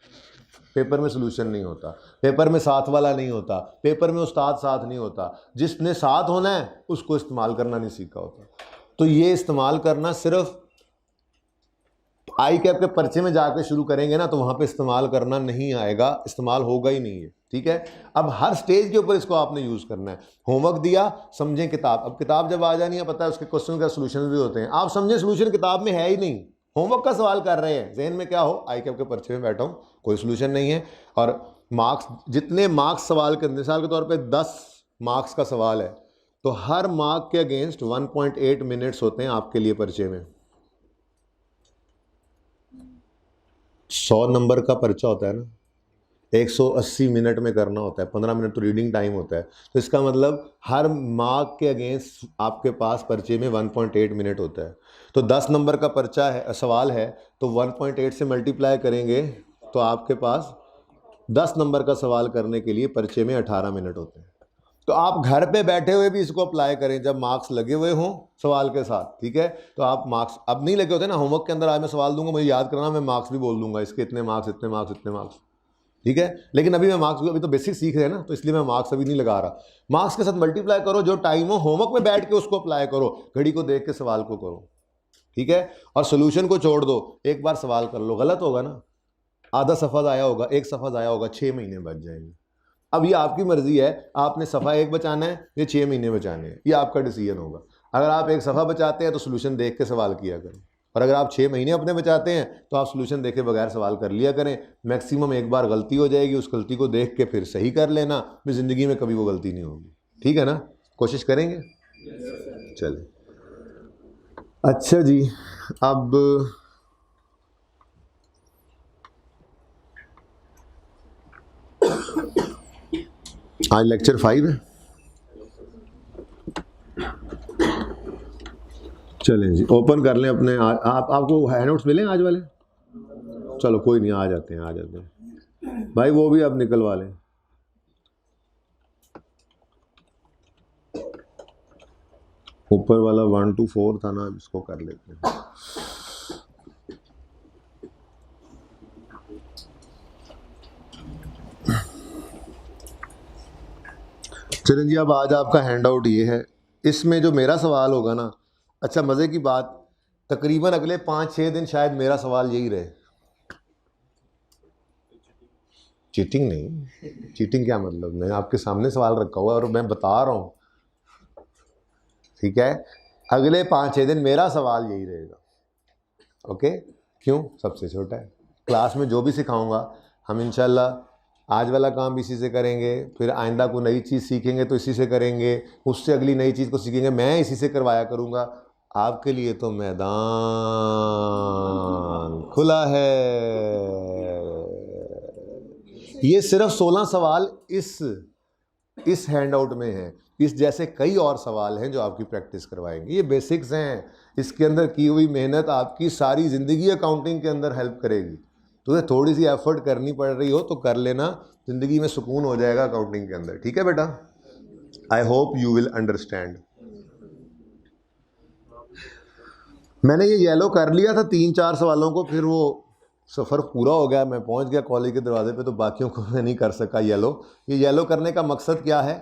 पेपर में सॉल्यूशन नहीं होता, पेपर में साथ वाला नहीं होता, पेपर में उस्ताद साथ नहीं होता, जिसने साथ होना है उसको इस्तेमाल करना नहीं सीखा होता। तो ये इस्तेमाल करना सिर्फ आई कैप के पर्चे में जाकर शुरू करेंगे ना, तो वहाँ पे इस्तेमाल करना नहीं आएगा, इस्तेमाल होगा ही नहीं है, ठीक है। अब हर स्टेज के ऊपर इसको आपने यूज़ करना है। होमवर्क दिया, समझें किताब, अब किताब जब आ जानी है, पता है उसके क्वेश्चन का सोल्यूशन भी होते हैं, आप समझें सोल्यूशन किताब में है ही नहीं, होमवर्क का सवाल कर रहे हैं, जहन में क्या हो, आई कैप के पर्चे में बैठा हूँ, कोई सोल्यूशन नहीं है। और मार्क्स, जितने मार्क्स सवाल के, मिसाल के तौर पे 10 मार्क्स का सवाल है, तो हर मार्क के अगेंस्ट 1.8 मिनट्स होते हैं आपके लिए पर्चे में। 100 नंबर का पर्चा होता है ना, 180 मिनट में करना होता है, 15 मिनट तो रीडिंग टाइम होता है। तो इसका मतलब हर मार्क के अगेंस्ट आपके पास पर्चे में 1.8 मिनट होता है। तो 10 नंबर का पर्चा है, सवाल है, तो 1.8 से मल्टीप्लाई करेंगे तो आपके पास 10 नंबर का सवाल करने के लिए पर्चे में 18 मिनट होते हैं। तो आप घर पे बैठे हुए भी इसको अप्लाई करें जब मार्क्स लगे हुए हों सवाल के साथ, ठीक है। तो आप मार्क्स अब नहीं लगे होते ना, होमवर्क के अंदर आज मैं सवाल दूंगा, मुझे याद करना, मैं मार्क्स भी बोल दूंगा, इसके इतने मार्क्स, इतने मार्क्स, इतने मार्क्स, ठीक है। लेकिन अभी मैं मार्क्स, अभी तो बेसिक सीख रहे हैं ना, तो इसलिए मैं मार्क्स अभी नहीं लगा रहा। मार्क्स के साथ मल्टीप्लाई करो, जो टाइम हो होमवर्क में बैठ के उसको अप्लाई करो, घड़ी को देख के सवाल को करो, ठीक है। और सोल्यूशन को छोड़ दो, एक बार सवाल कर लो, गलत होगा ना, आधा सफ़ा ज़ाया होगा, एक सफ़ा ज़ाया होगा, 6 महीने बच जाएंगे। अब ये आपकी मर्जी है, आपने सफ़ा एक बचाना है या 6 महीने बचाने हैं, ये आपका डिसीजन होगा। अगर आप एक सफ़ा बचाते हैं तो सोल्यूशन देख के सवाल किया करें, और अगर आप 6 महीने अपने बचाते हैं तो आप सोल्यूशन देखे बगैर सवाल कर लिया करें। मैक्सिमम एक बार गलती हो जाएगी, उस गलती को देख के फिर सही कर लेना, फिर ज़िंदगी में कभी वो गलती नहीं होगी, ठीक है ना। कोशिश करेंगे, चलिए। अच्छा जी, अब आज लेक्चर 5 है, चलें जी, ओपन कर लें अपने। आपको हैंडआउट्स मिले आज वाले? चलो कोई नहीं, आ जाते हैं, आ जाते हैं भाई, वो भी आप निकलवा लें। ऊपर वाला 1 to 4 था ना, इसको कर लेते हैं। चलें जी, अब आज आपका हैंड आउट ये है, इसमें जो मेरा सवाल होगा ना, अच्छा मज़े की बात, तकरीबन अगले 5-6 दिन शायद मेरा सवाल यही रहे। चीटिंग नहीं, चीटिंग क्या मतलब, मैं आपके सामने सवाल रखा हुआ है और मैं बता रहा हूँ, ठीक है। अगले 5-6 दिन मेरा सवाल यही रहेगा, ओके। क्यों? सबसे छोटा है, क्लास में जो भी सिखाऊंगा हम इंशाल्लाह आज वाला काम इसी से करेंगे, फिर आइंदा को नई चीज़ सीखेंगे तो इसी से करेंगे, उससे अगली नई चीज़ को सीखेंगे, मैं इसी से करवाया करूँगा। आपके लिए तो मैदान खुला है। ये सिर्फ 16 सवाल इस हैंडआउट में हैं, इस जैसे कई और सवाल हैं जो आपकी प्रैक्टिस करवाएंगे। ये बेसिक्स हैं, इसके अंदर की हुई मेहनत आपकी सारी ज़िंदगी अकाउंटिंग के अंदर हेल्प करेगी। तो थोड़ी सी एफर्ट करनी पड़ रही हो तो कर लेना, ज़िंदगी में सुकून हो जाएगा अकाउंटिंग के अंदर, ठीक है बेटा। I hope you will understand. मैंने ये येलो कर लिया था 3-4 सवालों को, फिर वो सफ़र पूरा हो गया, मैं पहुंच गया कॉलेज के दरवाजे पे, तो बाकियों को मैं नहीं कर सका येलो। ये येलो करने का मकसद क्या है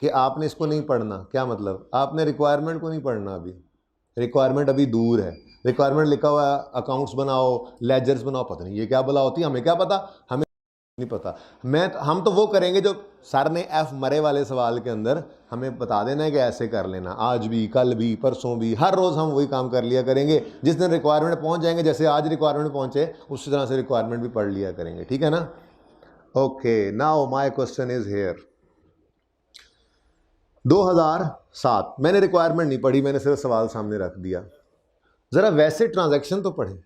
कि आपने इसको नहीं पढ़ना। क्या मतलब? आपने रिक्वायरमेंट को नहीं पढ़ना, अभी रिक्वायरमेंट अभी दूर है। रिक्वायरमेंट लिखा हुआ है अकाउंट्स बनाओ, लेजर्स बनाओ, पता नहीं ये क्या बला होती है, हमें क्या पता, हमें नहीं पता। हम तो वो करेंगे जो सर ने एफ मरे वाले सवाल के अंदर हमें बता देना है कि ऐसे कर लेना, आज भी, कल भी, परसों भी, हर रोज़ हम वही काम कर लिया करेंगे। जिस दिन रिक्वायरमेंट पहुंच जाएंगे, जैसे आज रिक्वायरमेंट पहुंचे, उसी तरह से रिक्वायरमेंट भी पढ़ लिया करेंगे, ठीक है ना। Okay, now my question is here. 2007 मैंने रिक्वायरमेंट नहीं पढ़ी, मैंने सिर्फ सवाल सामने रख दिया। ज़रा वैसे ट्रांजैक्शन तो पढ़ें।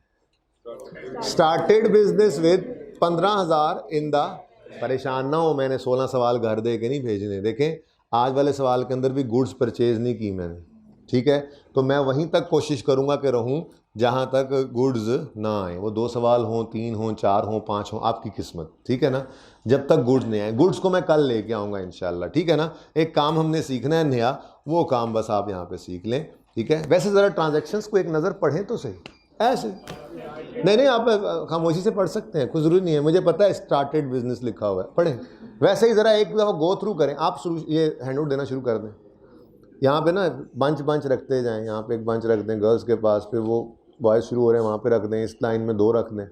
Started business with 15,000 in the, परेशान ना हो, मैंने 16 सवाल घर दे के नहीं भेजने। देखें आज वाले सवाल के अंदर भी गुड्स परचेज नहीं की मैंने, ठीक है। तो मैं वहीं तक कोशिश करूंगा कि रहूं जहां तक गुड्स ना आए। वो 2 सवाल हों, 3 हों, 4 हों, 5 हों, आपकी किस्मत, ठीक है ना। जब तक गुड्स नहीं आए, गुड्स को मैं कल लेके आऊँगा इंशाल्लाह, ठीक है ना। एक काम हमने सीखना है नया, वो काम बस आप यहाँ पे सीख लें, ठीक है। वैसे ज़रा ट्रांजैक्शंस को एक नज़र पढ़ें तो सही, ऐसे नहीं आप खामोशी से पढ़ सकते हैं, कुछ ज़रूरी नहीं है। मुझे पता है स्टार्टेड बिजनेस लिखा हुआ है, पढ़ें। वैसे ही ज़रा एक दफ़ा गो थ्रू करें। आप ये हैंडआउट देना शुरू कर दें, यहाँ पे ना बंच रखते जाएं। यहाँ पे एक बंच रख दें गर्ल्स के पास, फिर वो बॉयज़ शुरू हो रहे हैं वहाँ पे रख दें, इस लाइन में 2 रख दें।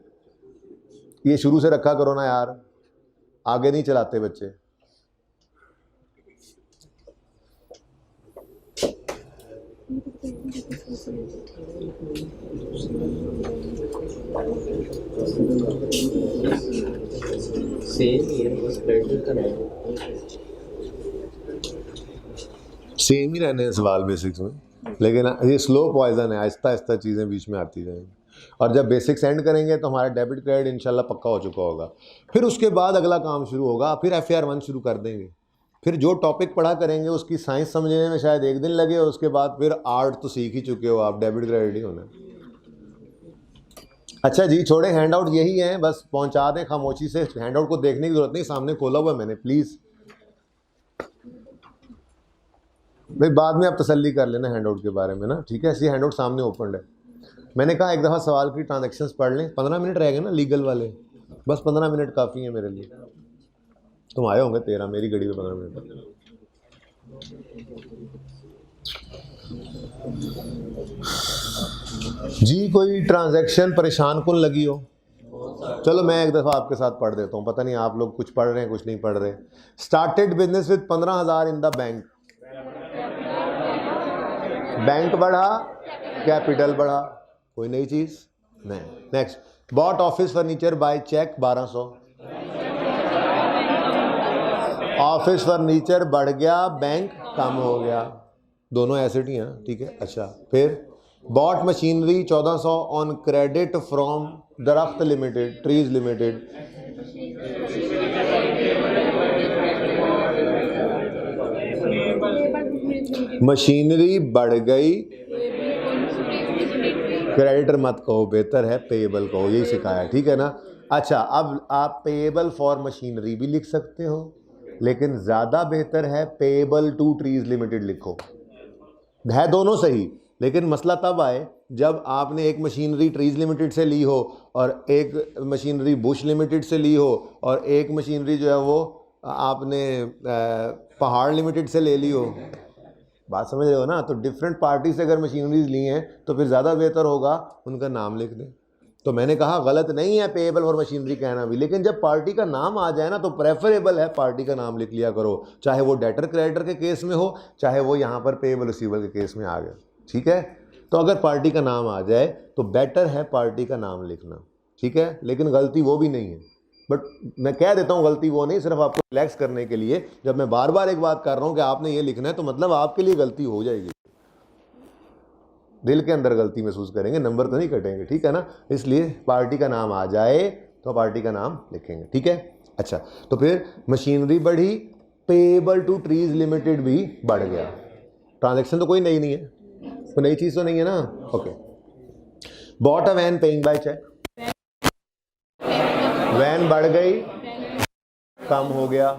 ये शुरू से रखा करो ना यार, आगे नहीं चलाते बच्चे। सेम ही है, बस प्लेटफॉर्म का नाम। सेम ही रहने हैं सवाल बेसिक्स में, लेकिन ये स्लो पॉइजन है, आहिस्ता आहिस्ता चीज़ें बीच में आती जाएंगी। और जब बेसिक्स एंड करेंगे तो हमारा डेबिट क्रेडिट इंशाल्लाह पक्का हो चुका होगा। फिर उसके बाद अगला काम शुरू होगा, फिर FAR 1 शुरू कर देंगे। फिर जो टॉपिक पढ़ा करेंगे उसकी साइंस समझने में शायद 1 दिन लगे, और उसके बाद फिर आर्ट तो सीख ही चुके हो आप, डेबिट क्रेडिट ही होना है। अच्छा जी, छोड़े हैंड आउट यही है, बस पहुंचा दें खामोशी से। हैंड आउट को देखने की जरूरत नहीं, सामने खोला हुआ है मैंने, प्लीज़ भाई बाद में आप तसल्ली कर लेना हैंड आउट के बारे में ना, ठीक है। ऐसी हैंड आउट सामने ओपन है। मैंने कहा एक दफ़ा सवाल की ट्रांजैक्शंस पढ़ लें, 15 मिनट रह गए ना लीगल वाले, बस 15 मिनट काफ़ी है मेरे लिए। तुम आए होंगे 13, मेरी घड़ी में 15 मिनट। जी कोई ट्रांजैक्शन परेशान कौन लगी हो? चलो मैं एक दफ़ा आपके साथ पढ़ देता हूँ, पता नहीं आप लोग कुछ पढ़ रहे हैं कुछ नहीं पढ़ रहे। Started business with 15,000 in the bank, bank बढ़ा, कैपिटल बढ़ा, कोई नई चीज़ नहीं। Next, bought office furniture by cheque 1200, office furniture बढ़ गया, बैंक कम हो गया, दोनों एसेट ही हैं, ठीक है। अच्छा फिर bought machinery 1400 on credit from दरख्त लिमिटेड, ट्रीज लिमिटेड, मशीनरी बढ़ गई, क्रेडिटर मत कहो, बेहतर है पेएबल कहो, यही सिखाया, ठीक है ना। अच्छा अब आप पेएबल फॉर मशीनरी भी लिख सकते हो, लेकिन ज़्यादा बेहतर है पेएबल टू ट्रीज लिमिटेड लिखो। है दोनों सही, लेकिन मसला तब आए जब आपने एक मशीनरी ट्रीज लिमिटेड से ली हो और एक मशीनरी बुश लिमिटेड से ली हो और एक मशीनरी जो है वो आपने पहाड़ लिमिटेड से ले ली हो। बात समझ रहे हो ना। तो डिफरेंट पार्टी से अगर मशीनरीज ली हैं तो फिर ज़्यादा बेहतर होगा उनका नाम लिख दें। तो मैंने कहा गलत नहीं है पेएबल और मशीनरी कहना भी, लेकिन जब पार्टी का नाम आ जाए ना तो प्रेफरेबल है पार्टी का नाम लिख लिया करो, चाहे वो डेटर क्रेडिटर के केस में हो, चाहे वो यहाँ पर पेएबल रिसीवेबल के केस में आ गए, ठीक है। तो अगर पार्टी का नाम आ जाए तो बेटर है पार्टी का नाम लिखना, ठीक है। लेकिन गलती वो भी नहीं है, बट मैं कह देता हूँ गलती वो नहीं, सिर्फ आपको रिलैक्स करने के लिए। जब मैं बार बार एक बात कर रहा हूँ कि आपने ये लिखना है तो मतलब आपके लिए गलती हो जाएगी, दिल के अंदर गलती महसूस करेंगे, नंबर तो नहीं कटेंगे, ठीक है ना। इसलिए पार्टी का नाम आ जाए तो पार्टी का नाम लिखेंगे, ठीक है। अच्छा तो फिर मशीनरी बढ़ी, पेएबल टू ट्रीज लिमिटेड भी बढ़ गया। ट्रांजैक्शन तो कोई नई नहीं है, कोई नई चीज़ तो नहीं है ना। Okay, bought a van paying by cheque, van बढ़ गई, कम हो गया।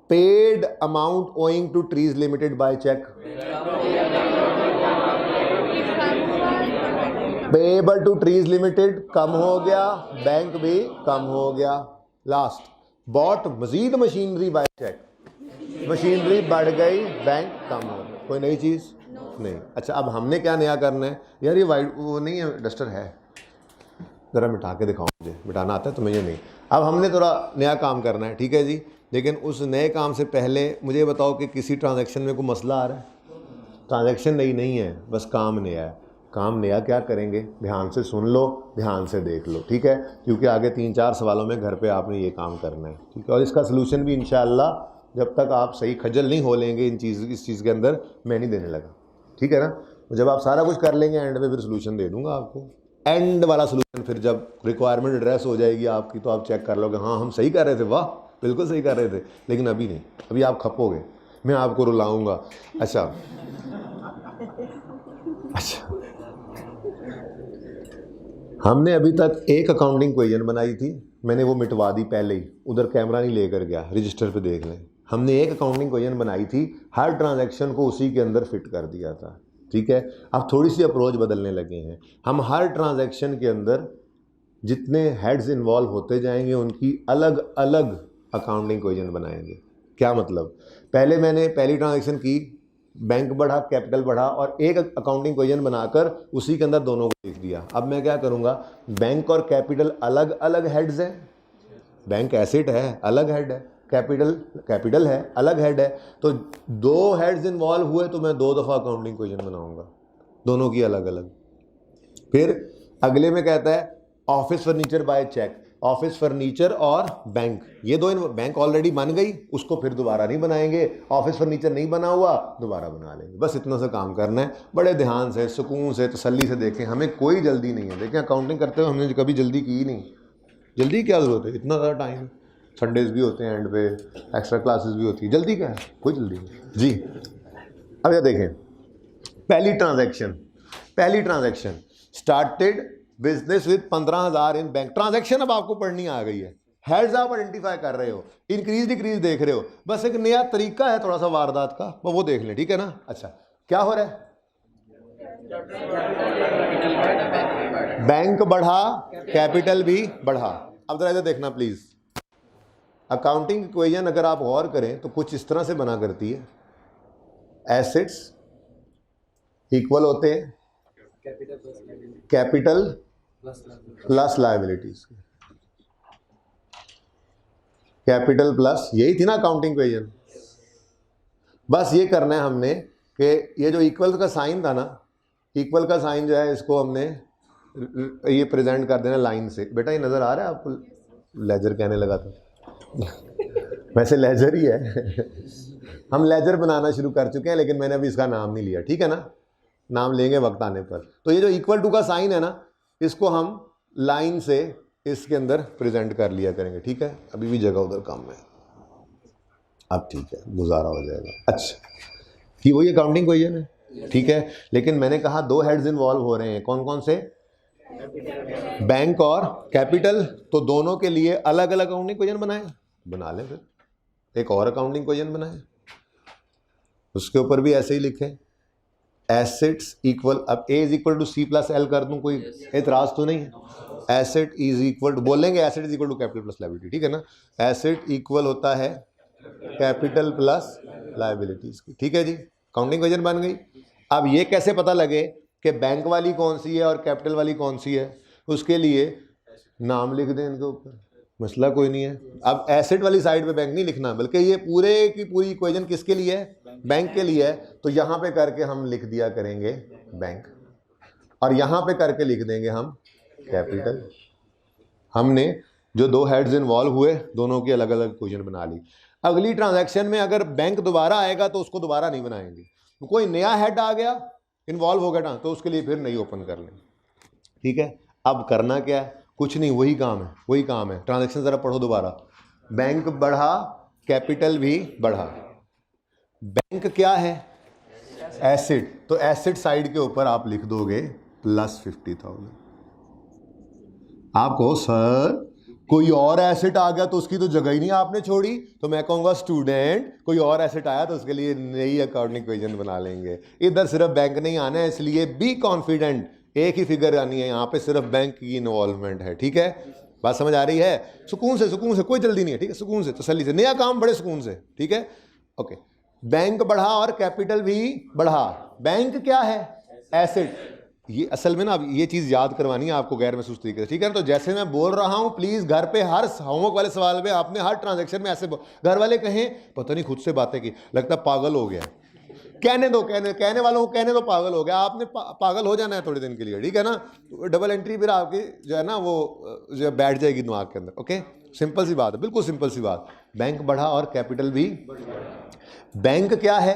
Paid amount owing to Trees limited by cheque, payable to Trees Limited कम हो गया, बैंक भी कम हो गया। Last, bought Majeed machinery by cheque, machinery बढ़ गई, बैंक कम हो गया, कोई नई चीज़ नहीं। अच्छा अब हमने क्या नया करना है यार, ये वाइट वो नहीं है, डस्टर है, ज़रा मिटा के दिखाओ, मुझे मिटाना आता है तो मुझे नहीं। अब हमने थोड़ा नया काम करना है, ठीक है जी। लेकिन उस नए काम से पहले मुझे बताओ कि किसी ट्रांजैक्शन में कोई मसला आ रहा है? ट्रांजैक्शन नई नहीं है, बस काम नया है। काम नया क्या करेंगे, ध्यान से सुन लो, ध्यान से देख लो, ठीक है। क्योंकि आगे 3-4 सवालों में घर पे आपने ये काम करना है, ठीक है। और इसका सलूशन भी इंशाअल्लाह जब तक आप सही खजल नहीं हो लेंगे इस चीज़ के अंदर, मैं नहीं देने लगा, ठीक है ना। जब आप सारा कुछ कर लेंगे एंड में फिर सलूशन दे दूंगा आपको, एंड वाला सलूशन। फिर जब रिक्वायरमेंट एड्रेस हो जाएगी आपकी तो आप चेक कर लोगे, हाँ हम सही कर रहे थे, वाह बिल्कुल सही कर रहे थे। लेकिन अभी नहीं, अभी आप खपोगे, मैं आपको रुलाऊंगा। अच्छा हमने अभी तक एक अकाउंटिंग क्वेश्चन बनाई थी, मैंने वो मिटवा दी पहले ही, उधर कैमरा नहीं लेकर गया, रजिस्टर पे देख लें। हमने एक अकाउंटिंग क्वेश्चन बनाई थी, हर ट्रांजैक्शन को उसी के अंदर फिट कर दिया था, ठीक है। अब थोड़ी सी अप्रोच बदलने लगे हैं, हम हर ट्रांजैक्शन के अंदर जितने हेड्स इन्वॉल्व होते जाएंगे उनकी अलग अलग अकाउंटिंग क्वेश्चन बनाएंगे। क्या मतलब, पहले मैंने पहली ट्रांजैक्शन की, बैंक बढ़ा, कैपिटल बढ़ा, और एक अकाउंटिंग क्वेश्चन बनाकर उसी के अंदर दोनों को लिख दिया। अब मैं क्या करूँगा, बैंक और कैपिटल अलग अलग हेड्स हैं, बैंक एसेट है अलग हेड है, कैपिटल है अलग हेड है, तो 2 हेड्स इन्वॉल्व हुए तो मैं 2 दफ़ा अकाउंटिंग क्वेश्चन बनाऊंगा, दोनों की अलग अलग। फिर अगले में कहता है office furniture by cheque, office furniture और बैंक, ये दो बैंक ऑलरेडी बन गई, उसको फिर दोबारा नहीं बनाएंगे। ऑफिस फर्नीचर नहीं बना हुआ, दोबारा बना लेंगे। बस इतना सा काम करना है, बड़े ध्यान से, सुकून से, तसल्ली से देखें। हमें कोई जल्दी नहीं है। देखें अकाउंटिंग करते हुए हमने कभी जल्दी की ही नहीं। जल्दी क्या ज़रूरत है, इतना ज़्यादा टाइम, संडेज भी होते हैं एंड पे, एक्स्ट्रा क्लासेस भी होती है, जल्दी क्या है, कोई जल्दी नहीं जी। अब ये देखें, पहली transaction started business with 15,000 in bank. Transaction अब आपको पढ़नी आ गई है, हेड्स आप आइडेंटिफाई कर रहे हो, इंक्रीज डिक्रीज देख रहे हो, बस एक नया तरीका है थोड़ा सा वारदात का, वो देख लें, ठीक है ना। अच्छा, क्या हो रहा है, बैंक बढ़ा, कैपिटल भी बढ़ा। अब जरा इधर देखना प्लीज, अकाउंटिंग इक्वेशन अगर आप गौर करें तो कुछ इस तरह से बना करती है, एसेट्स इक्वल होते हैं capital plus liabilities, capital plus, यही थी ना अकाउंटिंग इक्वेशन। बस ये करना है हमने कि ये जो इक्वल का साइन था ना, इक्वल का साइन जो है इसको हमने ये प्रेजेंट कर देना लाइन से। बेटा ये नज़र आ रहा है आपको, लेजर कहने लगा था वैसे लेजर ही है हम लेजर बनाना शुरू कर चुके हैं, लेकिन मैंने अभी इसका नाम नहीं लिया, ठीक है ना, नाम लेंगे वक्त आने पर। तो ये जो इक्वल टू का साइन है ना, इसको हम लाइन से इसके अंदर प्रेजेंट कर लिया करेंगे, ठीक है। अभी भी जगह उधर कम है, अब ठीक है, गुजारा हो जाएगा। अच्छा, कि वही अकाउंटिंग इक्वेशन है, ठीक है, लेकिन मैंने कहा दो हेड्स इन्वॉल्व हो रहे हैं, कौन कौन से, बैंक और कैपिटल। तो दोनों के लिए अलग अलग अकाउंटिंग इक्वेशन बनाए, बना लें, फिर एक और अकाउंटिंग इक्वेशन बनाए, उसके ऊपर भी ऐसे ही लिखें, एसेट्स इक्वल, अब A is equal to C plus L कर दूं, कोई एतराज तो नहीं है। एसेट इज इक्वल टू, बोलेंगे asset is equal to capital plus liability, ठीक है ना। एसेट इक्वल होता है कैपिटल प्लस लायबिलिटीज की, ठीक है जी, अकाउंटिंग इक्वेशन बन गई। अब ये कैसे पता लगे कि बैंक वाली कौन सी है और कैपिटल वाली कौन सी है, उसके लिए नाम लिख दें इनके ऊपर, मसला कोई नहीं है। अब एसेट वाली साइड पे बैंक नहीं लिखना, बल्कि ये पूरे की पूरी इक्वेशन किसके लिए है, बैंक के लिए है। तो यहाँ पे करके हम लिख दिया करेंगे बैंक, और यहाँ पे करके लिख देंगे हम कैपिटल। हमने जो दो हेड्स इन्वॉल्व हुए, दोनों की अलग अलग इक्वेशन बना ली। अगली ट्रांजैक्शन में अगर बैंक दोबारा आएगा तो उसको दोबारा नहीं बनाएंगे, कोई नया हेड आ गया, इन्वॉल्व हो गया ना, तो उसके लिए फिर नहीं ओपन कर लेंगे, ठीक है। अब करना क्या है, कुछ नहीं, वही काम है। ट्रांजैक्शन ज़रा पढ़ो दोबारा, बैंक बढ़ा, कैपिटल भी बढ़ा। बैंक क्या है, एसेट, तो एसेट साइड के ऊपर आप लिख दोगे प्लस 50,000। आप कहो सर कोई और एसेट आ गया तो उसकी तो जगह ही नहीं आपने छोड़ी, तो मैं कहूँगा स्टूडेंट, कोई और एसेट आया तो उसके लिए नई अकाउंटिंग इक्वेशन बना लेंगे। इधर सिर्फ बैंक नहीं आना है, इसलिए बी कॉन्फिडेंट, एक ही फिगर आनी है, यहाँ पे सिर्फ बैंक की इन्वॉल्वमेंट है, ठीक है। बात समझ आ रही है, सुकून से, कोई जल्दी नहीं है, ठीक है, सुकून से, तसल्ली से, नया काम बड़े सुकून से, ठीक है, ओके। बैंक बढ़ा और कैपिटल भी बढ़ा। बैंक क्या है, एसेट। ये असल में ना, अब ये चीज़ याद करवानी है आपको गैर महसूस तरीके से, ठीक है ना। तो जैसे मैं बोल रहा हूँ, प्लीज़ घर पे हर होमवर्क वाले सवाल में आपने हर ट्रांजैक्शन में ऐसे, घर वाले कहें पता नहीं खुद से बातें की, लगता पागल हो गया, कहने दो, कहने वालों को कहने दो पागल हो गया, आपने पागल हो जाना है थोड़े दिन के लिए, ठीक है ना। तो डबल एंट्री फिर आपकी जो है ना वो जो बैठ जाएगी दिमाग के अंदर, ओके। सिंपल सी बात है, बिल्कुल सिंपल सी बात। बैंक बढ़ा और कैपिटल भी। बैंक क्या है,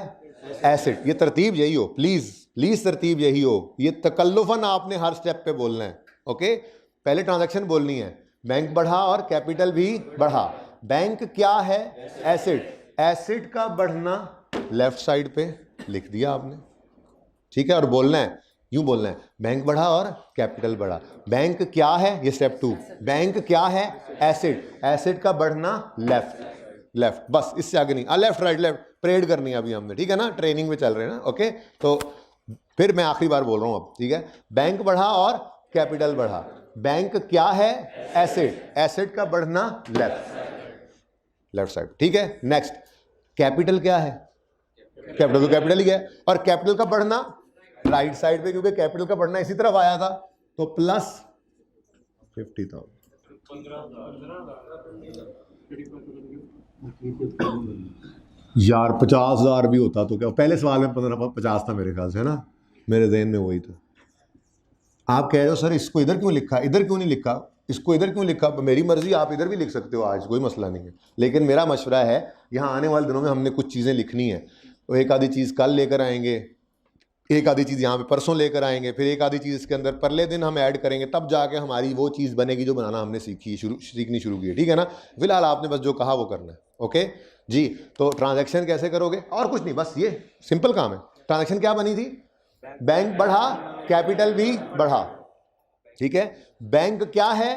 एसेट। ये तरतीब यही हो, प्लीज़ तरतीब यही हो, ये तकल्लुफन आपने हर स्टेप पे बोलना है, ओके। पहले ट्रांजैक्शन बोलनी है, बैंक बढ़ा और कैपिटल भी बढ़ा। बैंक क्या है, एसेट। एसेट का बढ़ना लेफ्ट साइड पे लिख दिया आपने, ठीक है। और बोलना है, यूं बोलना है, बैंक बढ़ा और कैपिटल बढ़ा। बैंक क्या है, ये स्टेप 2, बैंक क्या है, एसेट। एसेट का बढ़ना लेफ्ट, बस इससे आगे नहीं, लेफ्ट राइट लेफ्ट परेड करनी है अभी हमने, ठीक है ना, ट्रेनिंग में चल रहे हैं ना, ओके। तो फिर मैं आखिरी बार बोल रहा हूं अब, ठीक है। बैंक बढ़ा और कैपिटल बढ़ा। बैंक क्या है, एसेट। एसेट का बढ़ना लेफ्ट साइड, ठीक है। नेक्स्ट, कैपिटल क्या है, कैपिटल तो कैपिटल ही है, और कैपिटल का बढ़ना राइट साइड पे, क्योंकि कैपिटल का बढ़ना इसी तरफ आया था, तो प्लस 50,000। यार 50,000 भी होता तो क्या, पहले सवाल में 50 था मेरे ख्याल से, है ना, मेरे जहन में वही था। आप कह रहे हो सर इसको इधर क्यों लिखा, इधर क्यों नहीं लिखा, इसको इधर क्यों लिखा, मेरी मर्जी, आप इधर भी लिख सकते हो आज, कोई मसला नहीं है। लेकिन मेरा मशवरा है यहाँ आने वाले दिनों में हमने कुछ चीज़ें लिखनी है, तो एक आधी चीज़ कल लेकर आएंगे, एक आधी चीज़ यहाँ पे परसों लेकर आएंगे, फिर एक आधी चीज़ इसके अंदर परले दिन हम ऐड करेंगे, तब जाके हमारी वो चीज़ बनेगी जो बनाना हमने सीखनी शुरू की है, ठीक है ना। फिलहाल आपने बस जो कहा वो करना है, ओके जी। तो ट्रांजैक्शन कैसे करोगे, और कुछ नहीं, बस ये सिंपल काम है। ट्रांजैक्शन क्या बनी थी, बैंक बढ़ा, कैपिटल भी बढ़ा, ठीक है। बैंक क्या है,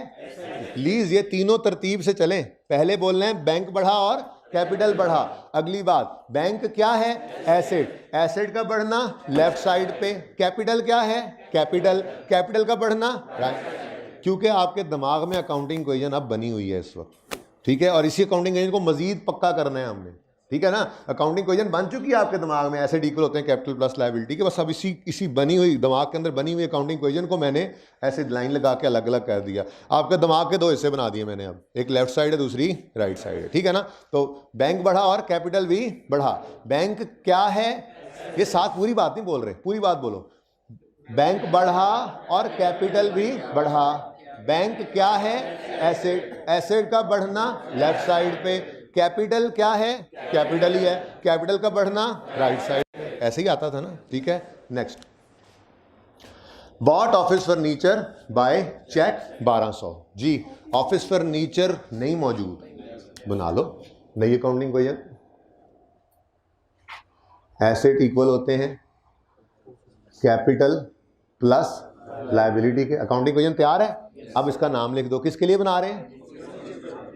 प्लीज ये तीनों तरतीब से चलें, पहले बोल रहे हैं बैंक बढ़ा और कैपिटल बढ़ा। अगली बात, बैंक क्या है, एसेट, एसेट का बढ़ना लेफ्ट साइड पे, कैपिटल क्या है, कैपिटल, कैपिटल का बढ़ना राइट, क्योंकि आपके दिमाग में अकाउंटिंग इक्वेशन अब बनी हुई है इस वक्त, ठीक है। और इसी अकाउंटिंग इक्वेशन को मजीद पक्का करना है हमने, ठीक है ना। अकाउंटिंग इक्वेशन बन चुकी है आपके दिमाग में, एसेट इक्वल होते हैं कैपिटल प्लस लायबिलिटी के, बस अब इसी बनी हुई दिमाग के अंदर बनी हुई अकाउंटिंग इक्वेशन को मैंने ऐसे लाइन लगा के अलग अलग कर दिया। आपके दिमाग के दो हिस्से बना दिए मैंने, अब एक लेफ्ट साइड है, दूसरी राइट साइड है, ठीक है ना। तो बैंक बढ़ा और कैपिटल भी बढ़ा। बैंक क्या है, ये साथ पूरी बात नहीं बोल रहे, पूरी बात बोलो। बैंक बढ़ा और कैपिटल भी बढ़ा। बैंक क्या है, एसेट, एसेट का बढ़ना लेफ्ट साइड पे, कैपिटल क्या है, कैपिटल ही है, कैपिटल का बढ़ना राइट साइड, ऐसे ही आता था ना, ठीक है। Next, bought office furniture by cheque 1200 जी। ऑफिस फर्नीचर नहीं मौजूद, बना लो नई अकाउंटिंग इक्वेशन। एसेट इक्वल होते हैं कैपिटल प्लस लायबिलिटी के। अकाउंटिंग इक्वेशन तैयार है, अब इसका नाम लिख दो। किसके लिए बना रहे हैं,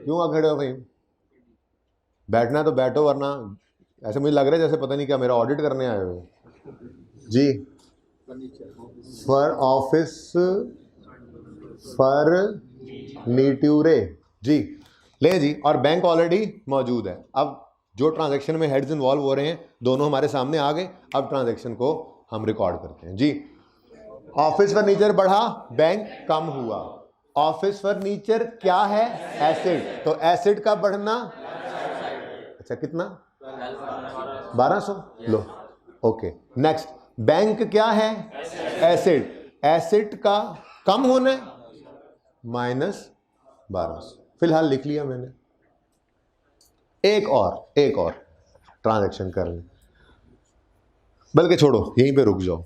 क्यों आ खड़े हो भाई, बैठना है तो बैठो, वरना ऐसे मुझे लग रहा है जैसे पता नहीं क्या मेरा ऑडिट करने आए हो जी। फॉर ऑफिस फर्नीट्यूरे जी, ले जी। और बैंक ऑलरेडी मौजूद है। अब जो ट्रांजैक्शन में हेड्स इन्वॉल्व हो रहे हैं दोनों हमारे सामने आ गए, अब ट्रांजैक्शन को हम रिकॉर्ड करते हैं जी। ऑफिस फर्नीचर बढ़ा, बैंक कम हुआ। ऑफिस फर्नीचर क्या है, एसेट, तो एसेट का बढ़ना, अच्छा कितना, 1200 लो, ओके। नेक्स्ट, बैंक क्या है, एसेट, एसेट का कम होना है -1200, फिलहाल लिख लिया मैंने। एक और ट्रांजैक्शन कर लें, बल्कि छोड़ो यहीं पे रुक जाओ।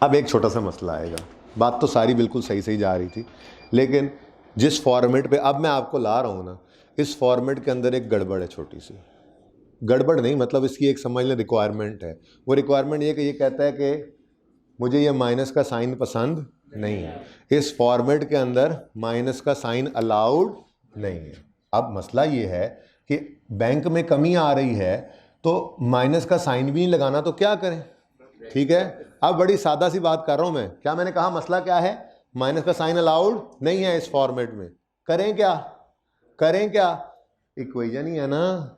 अब एक छोटा सा मसला आएगा, बात तो सारी बिल्कुल सही सही जा रही थी, लेकिन जिस फॉर्मेट पे अब मैं आपको ला रहा हूँ ना, इस फॉर्मेट के अंदर एक गड़बड़ है, छोटी सी गड़बड़ नहीं, मतलब इसकी एक समझ लें रिक्वायरमेंट है। वो रिक्वायरमेंट ये कि ये कहता है कि मुझे ये माइनस का साइन पसंद नहीं है, इस फॉर्मेट के अंदर माइनस का साइन अलाउड नहीं है। अब मसला ये है कि बैंक में कमी आ रही है तो माइनस का साइन भी नहीं लगाना, तो क्या करें, ठीक है। अब बड़ी सादा सी बात कर रहा हूँ मैं, क्या मैंने कहा, मसला क्या है, माइनस का साइन अलाउड नहीं है इस फॉर्मेट में, करें क्या, इक्वेशन ही है ना।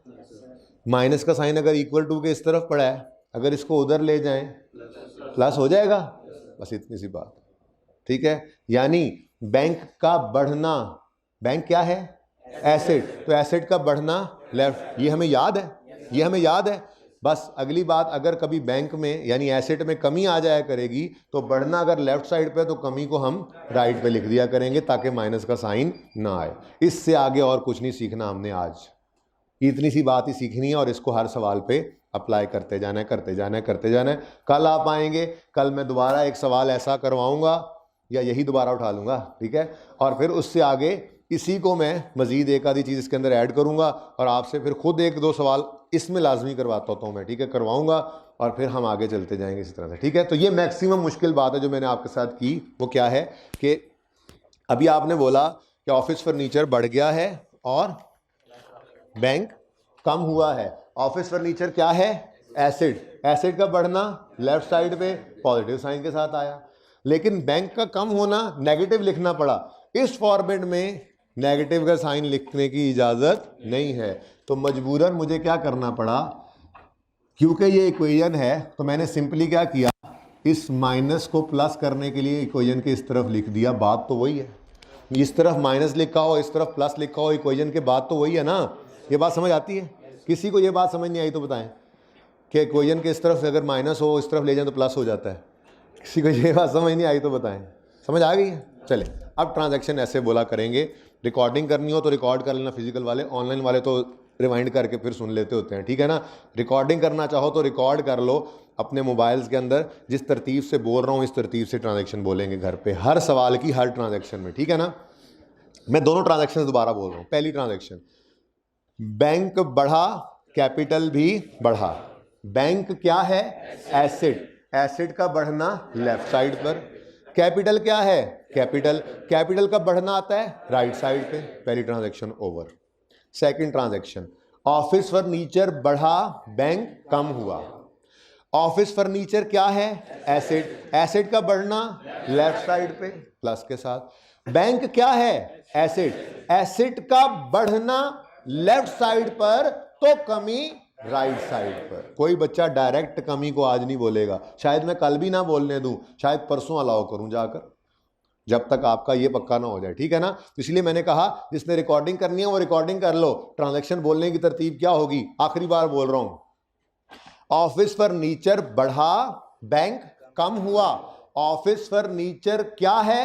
माइनस का साइन अगर इक्वल टू के इस तरफ पड़ा है, अगर इसको उधर ले जाएं प्लस हो जाएगा, बस इतनी सी बात, ठीक है। यानी बैंक का बढ़ना, बैंक क्या है, एसेट, तो एसेट का बढ़ना लेफ्ट, ये हमें याद है, बस। अगली बात, अगर कभी बैंक में यानी एसेट में कमी आ जाया करेगी तो बढ़ना अगर लेफ्ट साइड पे तो कमी को हम राइट पे लिख दिया करेंगे ताकि माइनस का साइन ना आए। इससे आगे और कुछ नहीं सीखना हमने, आज इतनी सी बात ही सीखनी है और इसको हर सवाल पे अप्लाई करते जाना है। कल आप आएंगे, कल मैं दोबारा एक सवाल ऐसा करवाऊंगा या यही दोबारा उठा लूँगा, ठीक है। और फिर उससे आगे इसी को मैं मज़ीद एक आधी चीज़ इसके अंदर ऐड करूँगा और आपसे फिर खुद एक दो सवाल इसमें लाजमी करवाता होता हूँ मैं, ठीक है, करवाऊँगा और फिर हम आगे चलते जाएंगे इसी तरह से, ठीक है। तो ये मैक्सिमम मुश्किल बात है जो मैंने आपके साथ की, वो क्या है कि अभी आपने बोला कि ऑफिस फर्नीचर बढ़ गया है और बैंक कम हुआ है। ऑफिस फर्नीचर क्या है, एसेट, एसेट का बढ़ना लेफ्ट साइड पे पॉजिटिव साइन के साथ आया, लेकिन बैंक का कम होना नेगेटिव लिखना पड़ा। इस फॉर्मेट में नेगेटिव का साइन लिखने की इजाज़त नहीं है, तो मजबूरन मुझे क्या करना पड़ा, क्योंकि ये इक्वेशन है तो मैंने सिंपली क्या किया, इस माइनस को प्लस करने के लिए इक्वेशन के इस तरफ लिख दिया। बात तो वही है, इस तरफ माइनस लिखा हो इस तरफ प्लस लिखा हो, इक्वेशन के बात तो वही है ना। ये बात समझ आती है? किसी को ये बात समझ नहीं आई तो बताएं कि इक्वेशन के इस तरफ से अगर माइनस हो इस तरफ ले जाए तो प्लस हो जाता है। किसी को ये बात समझ नहीं आई तो बताएं, समझ आ गई है? चले अब ट्रांजैक्शन ऐसे बोला करेंगे, रिकॉर्डिंग करनी हो तो रिकॉर्ड कर लेना फिजिकल वाले, ऑनलाइन वाले तो रिवाइंड करके फिर सुन लेते होते हैं, ठीक है ना। रिकॉर्डिंग करना चाहो तो रिकॉर्ड कर लो अपने मोबाइल्स के अंदर, जिस तरतीब से बोल रहा हूँ इस तरतीब से ट्रांजैक्शन बोलेंगे घर पे, हर सवाल की हर ट्रांजैक्शन में, ठीक है ना। मैं दोनों ट्रांजैक्शन दोबारा बोल रहा हूँ। पहली ट्रांजैक्शन, बैंक बढ़ा कैपिटल भी बढ़ा। बैंक क्या है? एसेट। एसेट का बढ़ना लेफ्ट साइड पर। कैपिटल क्या है? कैपिटल। कैपिटल का बढ़ना आता है राइट साइड पे। पहली transaction over. Second transaction, office furniture बढ़ा बैंक कम हुआ। ऑफिस फर्नीचर क्या है? एसेट। एसेट का बढ़ना लेफ्ट साइड पे प्लस के साथ। बैंक क्या है? एसेट। एसेट का बढ़ना लेफ्ट साइड पर तो कमी राइट साइड पर। कोई बच्चा डायरेक्ट कमी को आज नहीं बोलेगा, शायद मैं कल भी ना बोलने दूं, शायद परसों अलाउ करूं जाकर, जब तक आपका ये पक्का ना हो जाए, ठीक है ना। तो इसलिए मैंने कहा जिसने रिकॉर्डिंग करनी है वो रिकॉर्डिंग कर लो। ट्रांजैक्शन बोलने की तरतीब क्या होगी? आखिरी बार बोल रहा हूं, ऑफिस फर्नीचर बढ़ा बैंक कम हुआ। ऑफिस फर्नीचर क्या है?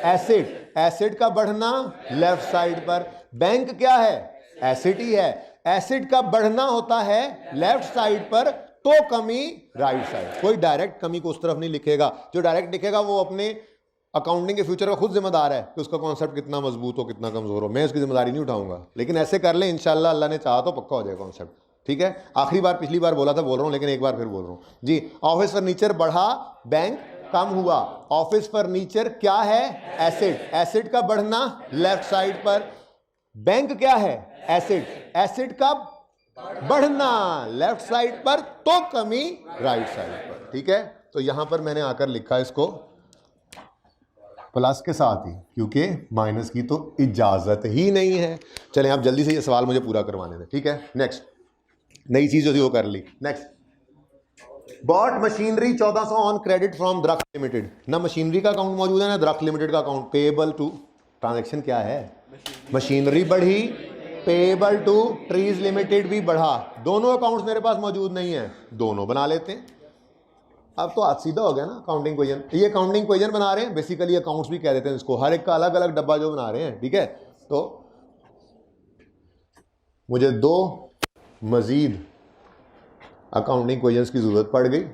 एसेट। एसेट का बढ़ना लेफ्ट साइड पर। बैंक क्या है? एसेट ही है। एसेट का बढ़ना होता है लेफ्ट साइड पर तो कमी राइट साइड। कोई डायरेक्ट कमी को उस तरफ नहीं लिखेगा, जो डायरेक्ट लिखेगा वो अपने अकाउंटिंग के फ्यूचर का खुद जिम्मेदार है कि उसका कॉन्सेप्ट कितना मजबूत हो कितना कमजोर हो, मैं उसकी जिम्मेदारी नहीं उठाऊंगा। लेकिन ऐसे कर ले इंशाल्लाह, अल्लाह ने चाहा तो पक्का हो जाएगा कॉन्सेप्ट, ठीक है। आखिरी बार पिछली बार बोला था बोल रहा हूं, लेकिन एक बार फिर बोल रहा हूं जी। ऑफिस फर्नीचर बढ़ा बैंक कम हुआ। ऑफिस फर्नीचर क्या है? एसेट। एसेट का बढ़ना लेफ्ट साइड पर। बैंक क्या है? एसेट। एसेट का बढ़ना लेफ्ट साइड पर तो कमी राइट साइड पर, ठीक है। तो यहां पर मैंने आकर लिखा इसको प्लस के साथ ही, क्योंकि माइनस की तो इजाजत ही नहीं है। चलें आप जल्दी से ये सवाल मुझे पूरा करवाने दें, ठीक है। नेक्स्ट, नई चीज जो थी वो कर ली। Next, bought machinery 1400 on credit from Drakh limited. ना मशीनरी का अकाउंट मौजूद है ना द्रख लिमिटेड का अकाउंट। पेएबल टू, ट्रांजैक्शन क्या है? मशीनरी बढ़ी, पेएबल टू ट्रीज लिमिटेड भी बढ़ा। दोनों अकाउंट्स मेरे पास मौजूद नहीं है, दोनों बना लेते हैं। अब तो आज सीधा हो गया ना अकाउंटिंग इक्वेशन। ये अकाउंटिंग इक्वेशन बना रहे हैं, बेसिकली अकाउंट्स भी कह देते हैं इसको, हर एक का अलग अलग डब्बा जो बना रहे हैं, ठीक है। तो मुझे दो मजीद अकाउंटिंग इक्वेशंस की जरूरत पड़ गई।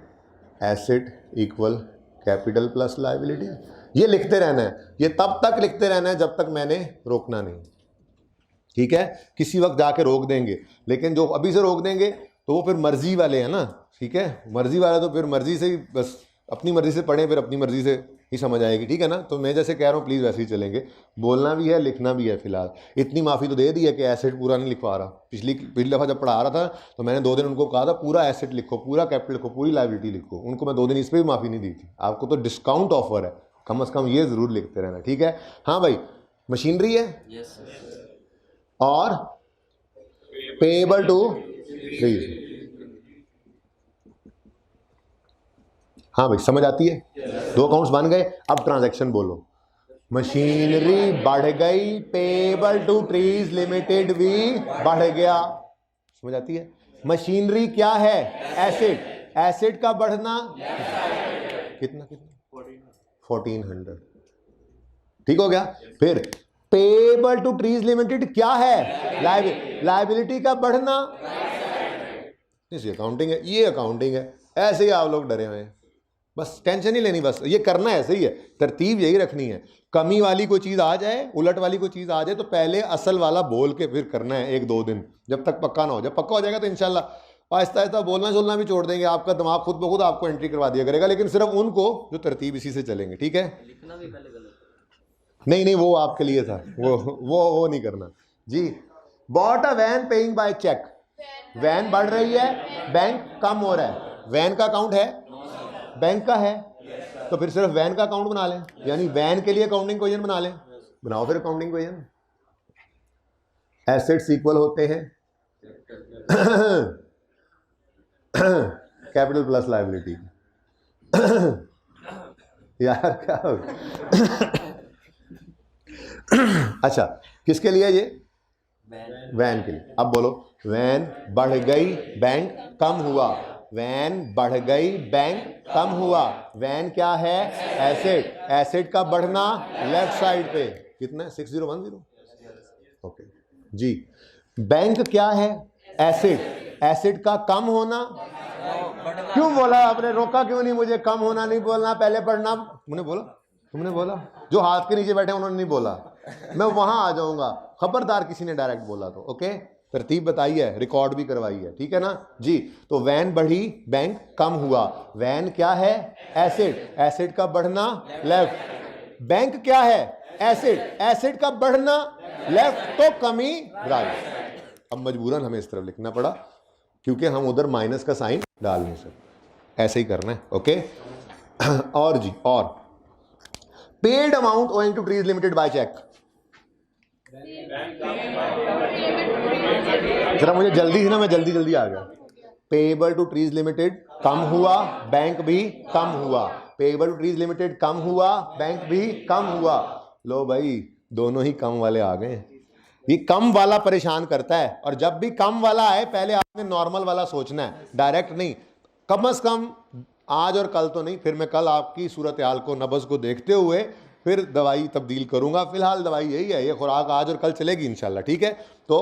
Asset equal capital plus liability, ये लिखते रहना है, ये तब तक लिखते रहना है जब तक मैंने रोकना नहीं, ठीक है। किसी वक्त जाके रोक देंगे, लेकिन जो अभी से रोक देंगे तो वो फिर मर्जी वाले हैं ना, ठीक है। मर्जी वाला तो फिर मर्जी से ही, बस अपनी मर्जी से पढ़ें, फिर अपनी मर्जी से ही समझ आएगी, ठीक है ना। तो मैं जैसे कह रहा हूँ प्लीज़ वैसे ही चलेंगे, बोलना भी है लिखना भी है। फिलहाल इतनी माफ़ी तो दे दी है कि एसेट पूरा नहीं लिखवा रहा। पिछली दफ़ा जब पढ़ा रहा था तो मैंने 2 दिन उनको कहा था पूरा एसेट लिखो, पूरा कैपिटल लिखो, पूरी लायबिलिटी लिखो। उनको मैं 2 दिन इस पर भी माफ़ी नहीं दी थी। आपको तो डिस्काउंट ऑफर है, कम से कम ये ज़रूर लिखते रहना, ठीक है। हाँ भाई, मशीनरी है और पेएबल टू ट्रीज। हाँ भाई समझ आती है। दो अकाउंट्स बन गए, अब ट्रांजैक्शन बोलो। मशीनरी बढ़ गई, पेएबल टू ट्रीज लिमिटेड भी बढ़ गया। समझ आती है। मशीनरी क्या है? एसेट। एसेट का बढ़ना कितना 1400, ठीक हो गया। फिर पेएबल टू ट्रीज लिमिटेड क्या है? लायबिलिटी का बढ़ना, ये अकाउंटिंग है, ये अकाउंटिंग है। ऐसे ही आप लोग डरे हुए हैं, बस टेंशन नहीं लेनी, बस ये करना ऐसे ही है, तरतीब यही रखनी है। कमी वाली कोई चीज़ आ जाए, उलट वाली कोई चीज़ आ जाए तो पहले असल वाला बोल के फिर करना है 1-2 दिन, जब तक पक्का ना हो जाए। पक्का हो जाएगा तो इंशाल्लाह आहिस्ता आहिस्ता बोलना चलना भी छोड़ देंगे, आपका दिमाग खुद ब खुद आपको एंट्री करवा दिया करेगा। लेकिन सिर्फ उनको जो तरतीब इसी से चलेंगे, ठीक है। नहीं वो आपके लिए था, वो नहीं करना जी। Bought a van paying by cheque. Van बढ़ रही है, बैंक कम हो रहा है। वैन का अकाउंट है, बैंक का है, तो फिर सिर्फ वैन का अकाउंट बना लें, यानी वैन के लिए अकाउंटिंग इक्वेशन बना लें। बनाओ फिर अकाउंटिंग इक्वेशन। एसेट्स इक्वल होते हैं कैपिटल प्लस लायबिलिटी। यार क्या हो अच्छा, किसके लिए ये? वैन के लिए। अब बोलो, वैन बढ़ गई, बैंक कम हुआ। वैन बढ़ गई बैंक कम हुआ। वैन क्या है? एसेट। एसेट का बढ़ना लेफ्ट साइड पे कितना है? 6010। ओके जी। बैंक क्या है? एसेट। एसेट का कम होना। क्यों बोला आपने? रोका क्यों नहीं मुझे? कम होना नहीं बोलना, पहले पढ़ना। तुमने बोला? तुमने बोला? जो हाथ के नीचे बैठे उन्होंने नहीं बोला। मैं वहां आ जाऊंगा, खबरदार किसी ने डायरेक्ट बोला तो। ओके, तरतीब बताई है, रिकॉर्ड भी करवाई है, ठीक है ना जी। तो वैन बढ़ी, बैंक कम हुआ। वैन क्या है? एसेट। एसेट का बढ़ना लेफ्ट। बैंक क्या है? एसेट। एसेट का बढ़ना लेफ्ट, तो कमी राइट। अब मजबूरन हमें इस तरफ लिखना पड़ा क्योंकि हम उधर माइनस का साइन डाल नहीं सकते, ऐसे ही करना है। ओके और जी, और paid amount owing to Trees limited by cheque. जरा मुझे जल्दी थी ना, मैं जल्दी जल्दी आ गया। पेएबल टू ट्रीज लिमिटेड कम हुआ, बैंक भी कम हुआ। पेएबल टू ट्रीज लिमिटेड कम हुआ, बैंक भी कम हुआ। लो भाई, दोनों ही कम वाले आ गए। ये कम वाला परेशान करता है, और जब भी कम वाला आए पहले आपने नॉर्मल वाला सोचना है, डायरेक्ट नहीं। कम से कम आज और कल तो नहीं, फिर मैं कल आपकी सूरत हाल को, नब्ज को देखते हुए फिर दवाई तब्दील करूंगा। फिलहाल दवाई यही है, ये खुराक आज और कल चलेगी इंशाल्लाह, ठीक है। तो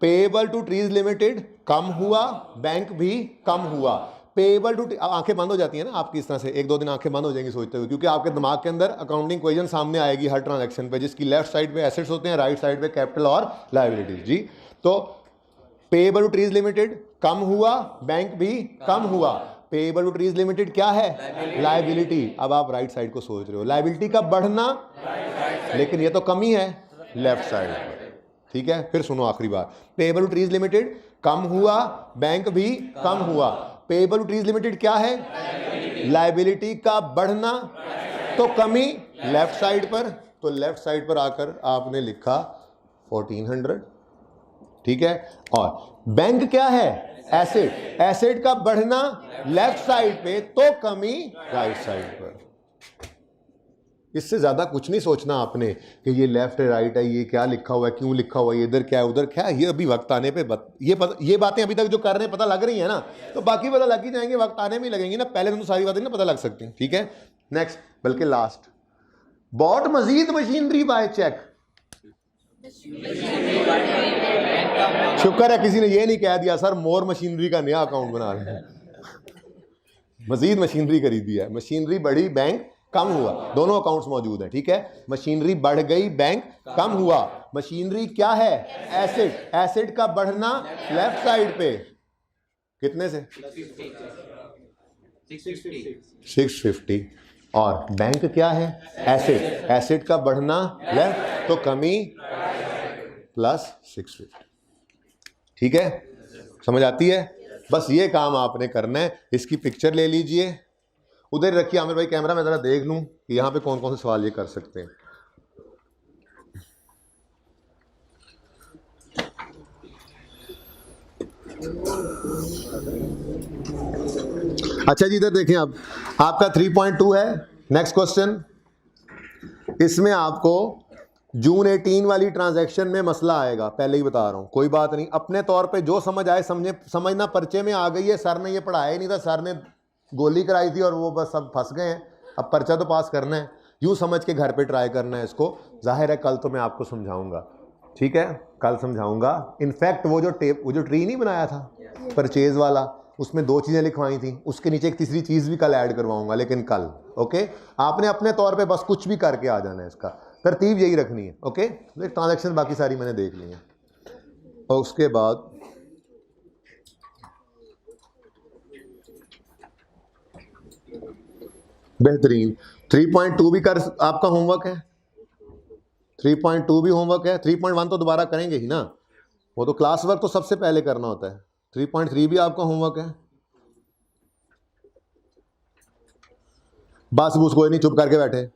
पेएबल टू ट्रीज लिमिटेड कम हुआ, बैंक भी कम हुआ। पेएबल टू, आंखें बंद हो जाती है ना आपकी इस तरह से, एक दो दिन आंखें बंद हो जाएंगी सोचते हुए, क्योंकि आपके दिमाग के अंदर अकाउंटिंग इक्वेशन सामने आएगी हर ट्रांजैक्शन पे, जिसकी लेफ्ट साइड पे एसेट्स होते हैं, राइट साइड पे कैपिटल और लायबिलिटीज जी। तो पेएबल टू ट्रीज लिमिटेड कम हुआ, बैंक भी कम हुआ। पेएबल टू ट्रीज लिमिटेड क्या है? लायबिलिटी। अब आप राइट साइड को सोच रहे हो, लायबिलिटी का बढ़ना, लेकिन ये तो कमी है लेफ्ट साइड पर, ठीक है। फिर सुनो आखिरी बार, पेएबल टू ट्रीज लिमिटेड कम हुआ, बैंक भी कम हुआ। पेएबल टू ट्रीज लिमिटेड क्या है? लायबिलिटी का बढ़ना, तो कमी लेफ्ट साइड पर। तो लेफ्ट साइड पर आकर आपने लिखा 1400, ठीक है। और बैंक क्या है? एसेट। एसेट का बढ़ना लेफ्ट साइड पे, तो कमी राइट साइड पर। इससे ज्यादा कुछ नहीं सोचना आपने कि ये लेफ्ट है राइट है, ये क्या लिखा हुआ है, क्यों लिखा हुआ है, इधर क्या है उधर क्या है। ये अभी वक्त आने पे ये बातें अभी तक जो कर रहे हैं पता लग रही है ना, तो बाकी पता लग ही जाएंगे, वक्त आने में ही लगेंगी ना। पहले तो सारी बातें ना पता लग सकती, ठीक है। नेक्स्ट, बल्कि last, bought Majeed machinery by check. शुक्र है किसी ने ये नहीं कह दिया सर मोर मशीनरी का नया अकाउंट बना रहे हैं। मजीद मशीनरी खरीदी है, मशीनरी बढ़ी, बैंक कम हुआ, दोनों अकाउंट्स मौजूद हैं, ठीक है। मशीनरी बढ़ गई, बैंक कम हुआ। मशीनरी क्या है? एसेट। एसेट का बढ़ना लेफ्ट साइड पे कितने से? 650। और बैंक क्या है? एसेट। एसेट का बढ़ना लेफ्ट, तो कमी प्लस 650, ठीक है। समझ आती है? बस ये काम आपने करना है। इसकी पिक्चर ले लीजिए, उधर रखिए आमिर भाई कैमरा, मैं जरा देख लूं कि यहाँ पे कौन कौन से सवाल ये कर सकते हैं। अच्छा जी, इधर देखें, आप आपका 3.2 है। नेक्स्ट क्वेश्चन, इसमें आपको जून 18 वाली ट्रांजैक्शन में मसला आएगा, पहले ही बता रहा हूं, कोई बात नहीं, अपने तौर पे जो समझ आए समझना। पर्चे में आ गई है, सर ने ये पढ़ाया ही नहीं था, सर ने गोली कराई थी और वो बस सब फंस गए हैं। अब पर्चा तो पास करना है, यूं समझ के घर पे ट्राई करना है इसको। जाहिर है कल तो मैं आपको समझाऊंगा, ठीक है, कल समझाऊंगा। इनफैक्ट वो जो ट्री नहीं बनाया था परचेज वाला, उसमें 2 चीज़ें लिखवाई थी, उसके नीचे एक तीसरी चीज़ भी कल ऐड करवाऊंगा, लेकिन कल। ओके, आपने अपने तौर पे बस कुछ भी करके आ जाना है, इसका तरतीब यही रखनी है। ओके, ट्रांजैक्शन बाकी सारी मैंने देख ली है। और उसके बाद बेहतरीन 3.2 भी कर, आपका होमवर्क है। 3.2 भी होमवर्क है। 3.1 तो दोबारा करेंगे ही ना, वो तो क्लास वर्क तो सबसे पहले करना होता है। 3.3 भी आपका होमवर्क है। बस कोई नहीं, चुप करके बैठे।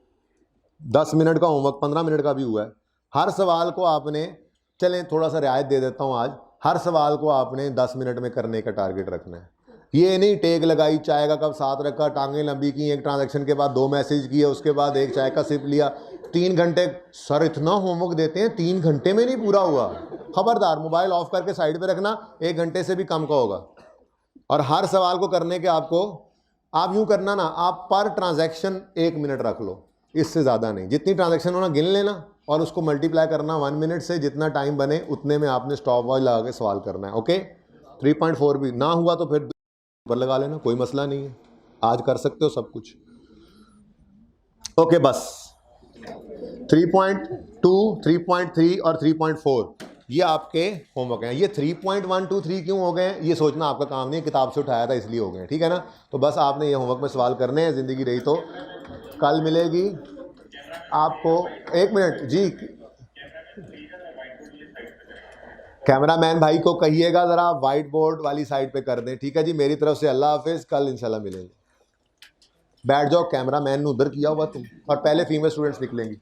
10 मिनट का होमवर्क 15 मिनट का भी हुआ है। हर सवाल को आपने, चलें थोड़ा सा रियायत दे देता हूँ आज, हर सवाल को आपने 10 मिनट में करने का टारगेट रखना है। ये नहीं टेक लगाई, चाय का कप साथ रखा, टांगें लंबी की, एक ट्रांजैक्शन के बाद 2 मैसेज किए, उसके बाद एक चाय का सिप लिया, 3 घंटे। सर इतना होमवर्क देते हैं, 3 घंटे में नहीं पूरा हुआ। खबरदार, मोबाइल ऑफ करके साइड पे रखना, 1 घंटे से भी कम का होगा। और हर सवाल को करने के आपको, आप यूँ करना ना, आप पर ट्रांजैक्शन 1 मिनट रख लो, इससे ज़्यादा नहीं। जितनी ट्रांजैक्शन होना गिन लेना और उसको मल्टीप्लाई करना 1 मिनट से, जितना टाइम बने उतने में आपने स्टॉप वॉच लगा के सवाल करना है। ओके, 3.4 भी ना हुआ तो फिर ऊपर लगा लेना, कोई मसला नहीं है, आज कर सकते हो सब कुछ। ओके बस 3.2, 3.3 और 3.4 ये आपके होमवर्क हैं। ये 3.1, 2, 3 क्यों हो गए हैं ये सोचना आपका काम नहीं है, किताब से उठाया था इसलिए हो गए हैं, ठीक है ना। तो बस आपने ये होमवर्क में सवाल करने हैं, ज़िंदगी रही तो। कल मिलेगी आपको, 1 मिनट जी, कैमरामैन भाई को कहिएगा ज़रा वाइट बोर्ड वाली साइड पे कर दें, ठीक है जी। मेरी तरफ से अल्लाह हाफिज़, कल इंशाल्लाह मिलेंगे। बैठ जाओ, कैमरामैन ने उधर किया हुआ तुम, और पहले फीमेल स्टूडेंट्स निकलेंगी।